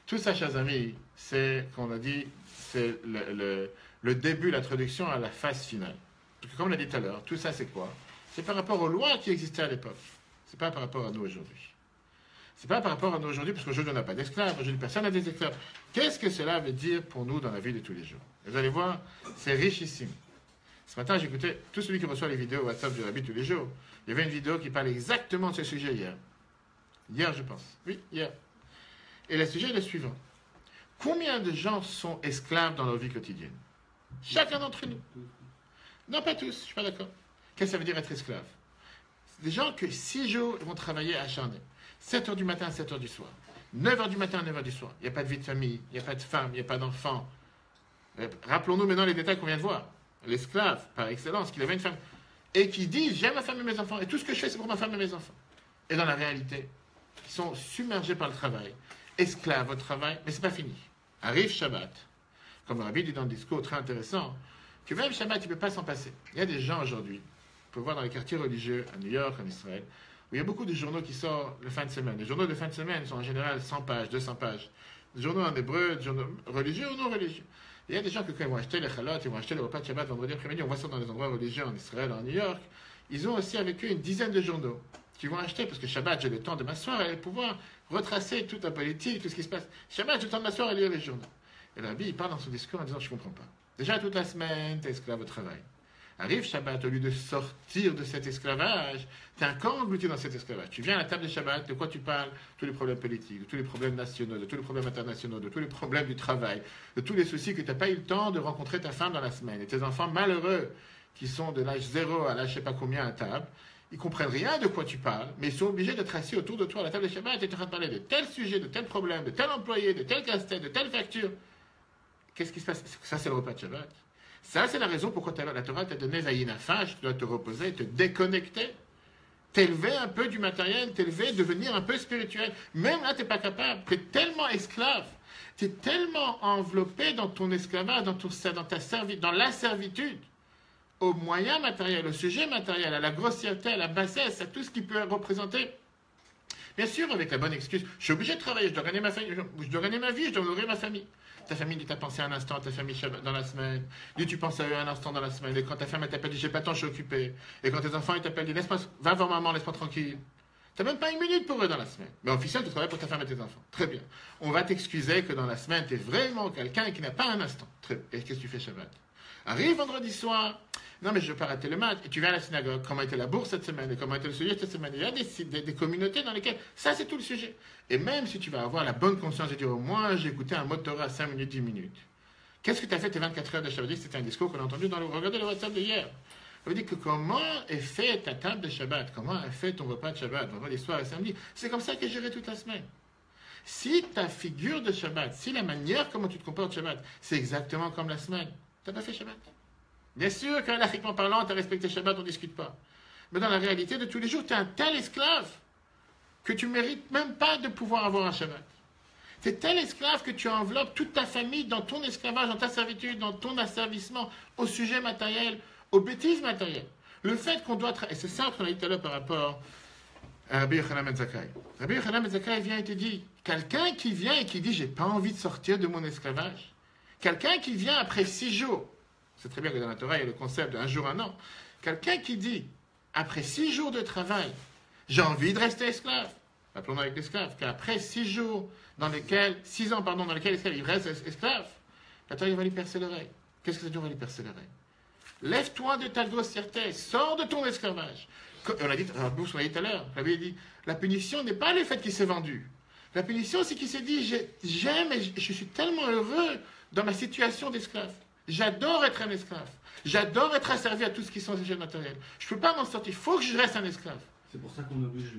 Tout ça, chers amis, c'est, comme on a dit, c'est le début, l'introduction à la phase finale. Parce que comme on l'a dit tout à l'heure, tout ça c'est quoi? C'est par rapport aux lois qui existaient à l'époque. C'est pas par rapport à nous aujourd'hui. C'est pas par rapport à nous aujourd'hui, parce qu'aujourd'hui on n'a pas d'esclaves, aujourd'hui personne n'a des esclaves. Qu'est-ce que cela veut dire pour nous dans la vie de tous les jours? Et vous allez voir, c'est richissime. Ce matin, j'écoutais tout celui qui reçoit les vidéos WhatsApp du Rabbi tous les jours. Il y avait une vidéo qui parlait exactement de ce sujet hier. Hier, je pense. Oui, hier. Et le sujet est le suivant. Combien de gens sont esclaves dans leur vie quotidienne? Chacun d'entre nous. Non, pas tous, je ne suis pas d'accord. Qu'est-ce que ça veut dire être esclave? Des gens que 6 jours vont travailler acharnés. 7h du matin à 7h du soir. 9h du matin à 9h du soir. Il n'y a pas de vie de famille, il n'y a pas de femme, il n'y a pas d'enfant. Rappelons-nous maintenant les détails qu'on vient de voir. L'esclave, par excellence, qu'il avait une femme. Et qui dit, j'aime ma femme et mes enfants. Et tout ce que je fais, c'est pour ma femme et mes enfants. Et dans la réalité, ils sont submergés par le travail. Esclaves au travail, mais ce n'est pas fini. Arrive Shabbat. Comme le Rabbi dit dans le discours très intéressant, que même Shabbat, il ne peut pas s'en passer. Il y a des gens aujourd'hui, on peut voir dans les quartiers religieux, à New York, en Israël, où il y a beaucoup de journaux qui sortent le fin de semaine. Les journaux de fin de semaine sont en général 100 pages, 200 pages. Des journaux en hébreu, des journaux religieux ou non religieux. Il y a des gens que quand ils vont acheter les chalotes, ils vont acheter les repas de Shabbat vendredi après-midi, on voit ça dans les endroits religieux en Israël, en New York, ils ont aussi avec eux une dizaine de journaux qu'ils vont acheter, parce que Shabbat, j'ai le temps de m'asseoir et pouvoir retracer toute la politique, tout ce qui se passe. Shabbat, j'ai le temps de m'asseoir et lire les journaux. Et le Rabbi, il parle dans son discours en disant, je ne comprends pas. Déjà, toute la semaine, tu es esclave au travail. Arrive Shabbat, au lieu de sortir de cet esclavage, tu es encore englouti dans cet esclavage. Tu viens à la table de Shabbat, de quoi tu parles? Tous les problèmes politiques, de tous les problèmes nationaux, de tous les problèmes internationaux, de tous les problèmes du travail, de tous les soucis que tu n'as pas eu le temps de rencontrer ta femme dans la semaine. Et tes enfants malheureux, qui sont de l'âge 0 à l'âge je ne sais pas combien à table, ils ne comprennent rien de quoi tu parles, mais ils sont obligés d'être assis autour de toi à la table de Shabbat et tu es en train de parler de tel sujet, de tel problème, de tel employé, de tel casse-tête, de telle facture. Qu'est-ce qui se passe? Ça, c'est le repas de Shabbat. Ça, c'est la raison pourquoi la Torah t'a donné Vayinafach, tu dois te reposer, te déconnecter, t'élever un peu du matériel, t'élever, devenir un peu spirituel. Même là, tu n'es pas capable. Tu es tellement esclave, tu es tellement enveloppé dans ton esclavage, dans la servitude, aux moyens matériels, au sujet matériel, à la grossièreté, à la bassesse, à tout ce qui peut représenter. Bien sûr, avec la bonne excuse, je suis obligé de travailler, je dois gagner ma famille, je dois gagner ma vie, je dois nourrir ma famille. Ta famille dit, t'as pensé un instant à ta famille dans la semaine. Dis, tu penses à eux un instant dans la semaine. Et quand ta femme elle t'appelle, dit, j'ai pas le temps, je suis occupé. Et quand tes enfants ils t'appellent, dis, va voir maman, laisse-moi tranquille. T'as même pas 1 minute pour eux dans la semaine. Mais officiellement, tu travailles pour ta femme et tes enfants. Très bien. On va t'excuser que dans la semaine, tu es vraiment quelqu'un qui n'a pas un instant. Très bien. Et qu'est-ce que tu fais Shabbat? Arrive vendredi soir. Non, mais je veux pas rater le match. Et tu viens à la synagogue. Comment était la bourse cette semaine? Et comment était le sujet cette semaine? Il y a des communautés dans lesquelles ça, c'est tout le sujet. Et même si tu vas avoir la bonne conscience de dire, au moins, j'ai écouté un mot de Torah 5 minutes, 10 minutes. Qu'est-ce que tu as fait tes 24 heures de Shabbat? C'était un discours qu'on a entendu regardez le WhatsApp de hier. Ça veut dire que comment est fait ta table de Shabbat, comment est fait ton repas de Shabbat, vendredi soir et samedi, c'est comme ça que j'irai toute la semaine. Si ta figure de Shabbat, si la manière comment tu te comportes Shabbat, c'est exactement comme la semaine, tu n'as pas fait Shabbat. Bien sûr qu'alachiquement parlant, tu as respecté Shabbat, on ne discute pas. Mais dans la réalité de tous les jours, tu es un tel esclave que tu ne mérites même pas de pouvoir avoir un Shabbat. Tu es tel esclave que tu enveloppes toute ta famille dans ton esclavage, dans ta servitude, dans ton asservissement au sujet matériel, aux bêtises matérielles. Le fait qu'on doit... Et c'est ça qu'on a dit tout à l'heure par rapport à Rabbi Yochanan ben Zakkai. Rabbi Yochanan ben Zakkai vient et te dit, quelqu'un qui vient et qui dit, j'ai pas envie de sortir de mon esclavage. Quelqu'un qui vient après 6 jours. C'est très bien que dans la Torah, il y a le concept d'un jour, un an. Quelqu'un qui dit, après 6 jours de travail, j'ai envie de rester esclave. Rappelons-nous avec l'esclave, qu'après 6 ans, dans lesquels l'esclave, il reste esclave, la Torah, il va lui percer l'oreille. Qu'est-ce que ça veut dire, va lui percer l'oreille? Lève-toi de ta grossièreté, sors de ton esclavage. On a dit tout à l'heure, Rabbi dit, la punition n'est pas le fait qu'il s'est vendu. La punition, c'est qu'il s'est dit, j'aime et je suis tellement heureux dans ma situation d'esclave. J'adore être un esclave. J'adore être asservi à tout ce qui sont sujets matériels. Je ne peux pas m'en sortir. Il faut que je reste un esclave. C'est pour ça qu'on oblige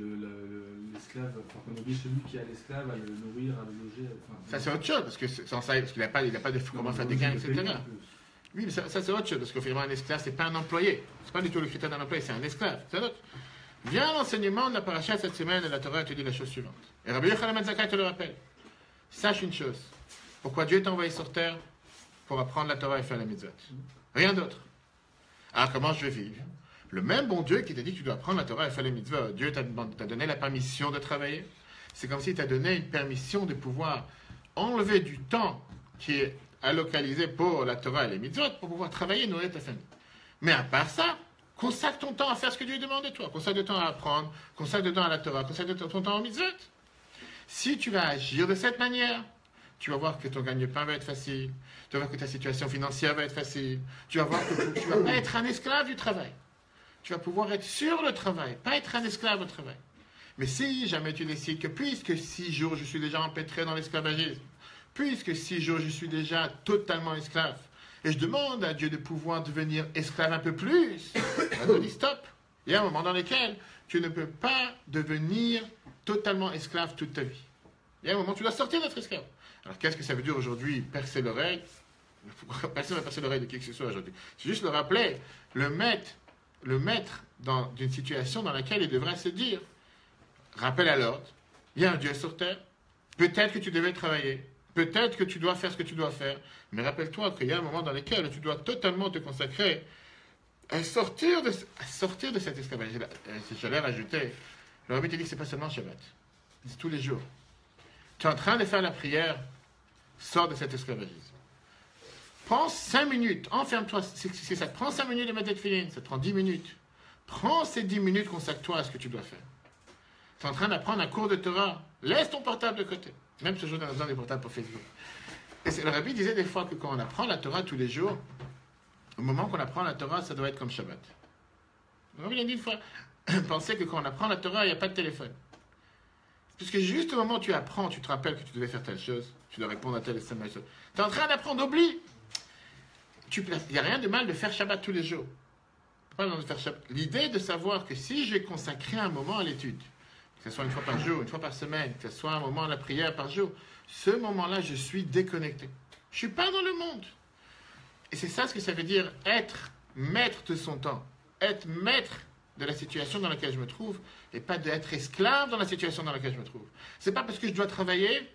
l'esclave, enfin qu'on oblige celui qui a l'esclave à le nourrir, à le loger. Enfin, ça c'est autre chose, parce que sans ça, parce qu'il n'a pas de comment faire des gains, etc. Oui, mais ça c'est autre chose, parce que finalement un esclave, c'est pas un employé. C'est pas du tout le critère d'un employé, c'est un esclave. C'est autre. Viens l'enseignement de la paracha cette semaine, et la Torah te dit la chose suivante. Et Rabbi Yochanan ben Zakkai te le rappelle. Sache une chose. Pourquoi Dieu t'a envoyé sur terre? Pour apprendre la Torah et faire la mitzvot. Rien d'autre. Alors comment je vais vivre? Le même bon Dieu qui t'a dit que tu dois apprendre la Torah et faire les mitzvot, Dieu t'a donné la permission de travailler. C'est comme s'il t'a donné une permission de pouvoir enlever du temps qui est allocalisé pour la Torah et les mitzvot pour pouvoir travailler et nourrir ta famille. Mais à part ça, consacre ton temps à faire ce que Dieu demande de toi. Consacre ton temps à apprendre, consacre ton temps à la Torah, consacre ton temps aux mitzvot. Si tu vas agir de cette manière, tu vas voir que ton gagne-pain va être facile, tu vas voir que ta situation financière va être facile, tu vas voir que tu ne vas pas être un esclave du travail. Tu vas pouvoir être sur le travail, pas être un esclave au travail. Mais si jamais tu décides que puisque 6 jours je suis déjà empêtré dans l'esclavagisme, puisque 6 jours je suis déjà totalement esclave, et je demande à Dieu de pouvoir devenir esclave un peu plus, on dit stop. Il y a un moment dans lequel tu ne peux pas devenir totalement esclave toute ta vie. Il y a un moment où tu dois sortir d'être esclave. Alors qu'est-ce que ça veut dire aujourd'hui, percer l'oreille? Personne ne va percer l'oreille de qui que ce soit aujourd'hui. C'est juste le rappeler, le mettre dans une situation dans laquelle il devrait se dire, rappel à l'ordre, il y a un Dieu sur terre, peut-être que tu devais travailler, peut-être que tu dois faire ce que tu dois faire, mais rappelle-toi qu'il y a un moment dans lequel tu dois totalement te consacrer à sortir de cet esclavage. J'allais rajouter, le Rabbi te dit que ce n'est pas seulement Shabbat, c'est tous les jours. Tu es en train de faire la prière, sors de cet esclavagisme. Prends 5 minutes, enferme-toi. Si ça te prend 5 minutes de mettre tes filines, ça te prend 10 minutes. Prends ces 10 minutes, consacre-toi à ce que tu dois faire. Tu es en train d'apprendre un cours de Torah, laisse ton portable de côté. Même ce jour, on a besoin des portables pour Facebook. Et le Rabbi disait des fois que quand on apprend la Torah tous les jours, au moment qu'on apprend la Torah, ça doit être comme Shabbat. Le Rabbi a dit une fois, pensez que quand on apprend la Torah, il n'y a pas de téléphone. Parce que juste au moment où tu apprends, tu te rappelles que tu devais faire telle chose, tu dois répondre à telle chose. Tu es en train d'apprendre, oublie. Il n'y a rien de mal de faire Shabbat tous les jours. L'idée de savoir que si j'ai consacré un moment à l'étude, que ce soit une fois par jour, une fois par semaine, que ce soit un moment à la prière par jour, ce moment-là, je suis déconnecté. Je ne suis pas dans le monde. Et c'est ça ce que ça veut dire être maître de son temps, être maître de la situation dans laquelle je me trouve, et pas d'être esclave dans la situation dans laquelle je me trouve. C'est pas parce que je dois travailler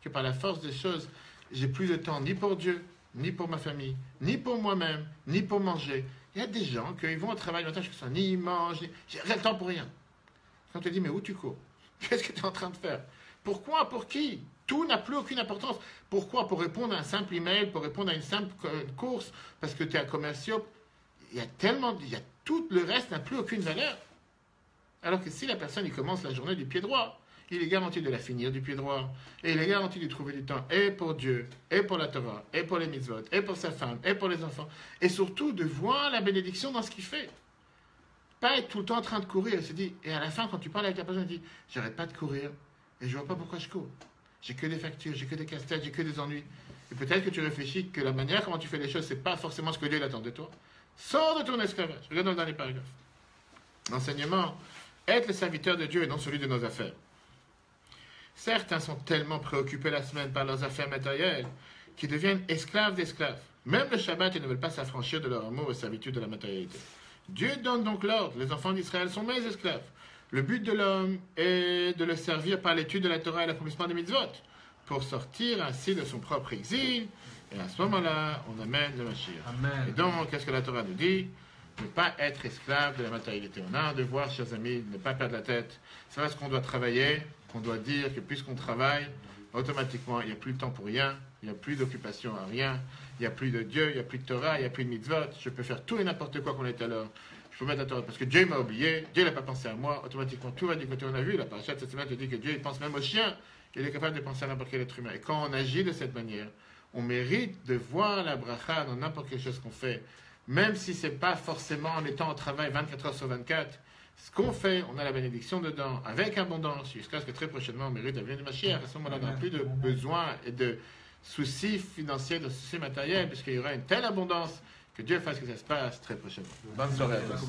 que par la force des choses, j'ai plus de temps ni pour Dieu, ni pour ma famille, ni pour moi-même, ni pour manger. Il y a des gens qui vont au travail le matin, je ne ni ils mangent, j'ai rien de temps pour rien. Quand on te dit, mais où tu cours? Qu'est-ce que tu es en train de faire? Pourquoi? Pour qui? Tout n'a plus aucune importance. Pourquoi? Pour répondre à un simple email, pour répondre à une simple course, parce que tu es un commercial. Tout le reste n'a plus aucune valeur. Alors que si la personne il commence la journée du pied droit, il est garanti de la finir du pied droit. Et il est garanti de trouver du temps et pour Dieu, et pour la Torah, et pour les mitzvot, et pour sa femme, et pour les enfants. Et surtout de voir la bénédiction dans ce qu'il fait. Pas être tout le temps en train de courir. Et à la fin, quand tu parles avec la personne, il dit, j'arrête pas de courir. Et je vois pas pourquoi je cours. J'ai que des factures, j'ai que des casse-têtes, j'ai que des ennuis. Et peut-être que tu réfléchis que la manière comment tu fais les choses, c'est pas forcément ce que Dieu attend de toi. Sors de ton esclavage. Regarde dans le dernier paragraphe. L'enseignement, être le serviteur de Dieu et non celui de nos affaires. Certains sont tellement préoccupés la semaine par leurs affaires matérielles qu'ils deviennent esclaves d'esclaves. Même le Shabbat, ils ne veulent pas s'affranchir de leur amour et servitude de la matérialité. Dieu donne donc l'ordre. Les enfants d'Israël sont mes esclaves. Le but de l'homme est de le servir par l'étude de la Torah et l'accomplissement des mitzvot, pour sortir ainsi de son propre exil. Et à ce moment-là, on amène le Mashiach. Amen. Et donc, qu'est-ce que la Torah nous dit? Ne pas être esclave de la matérialité. On a un devoir, chers amis, de ne pas perdre la tête. C'est parce qu'on doit travailler, qu'on doit dire que puisqu'on travaille, automatiquement, il n'y a plus de temps pour rien, il n'y a plus d'occupation à rien, il n'y a plus de Dieu, il n'y a plus de Torah, il n'y a plus de mitzvot. Je peux faire tout et n'importe quoi qu'on est à l'heure. Je peux mettre la Torah parce que Dieu m'a oublié, Dieu n'a pas pensé à moi, automatiquement tout va du côté. On a vu, la paracha de cette semaine te dit que Dieu il pense même au chien, qu'il est capable de penser à n'importe quel être humain. Et quand on agit de cette manière, on mérite de voir la bracha dans n'importe quelle chose qu'on fait, même si ce n'est pas forcément en étant au travail 24 heures sur 24. Ce qu'on fait, on a la bénédiction dedans, avec abondance, jusqu'à ce que très prochainement on mérite la venue de Mashiach. À ce moment-là, on n'a plus de besoin et de soucis financiers, de soucis matériels, puisqu'il y aura une telle abondance que Dieu fasse que ça se passe très prochainement. Bonne soirée à tous.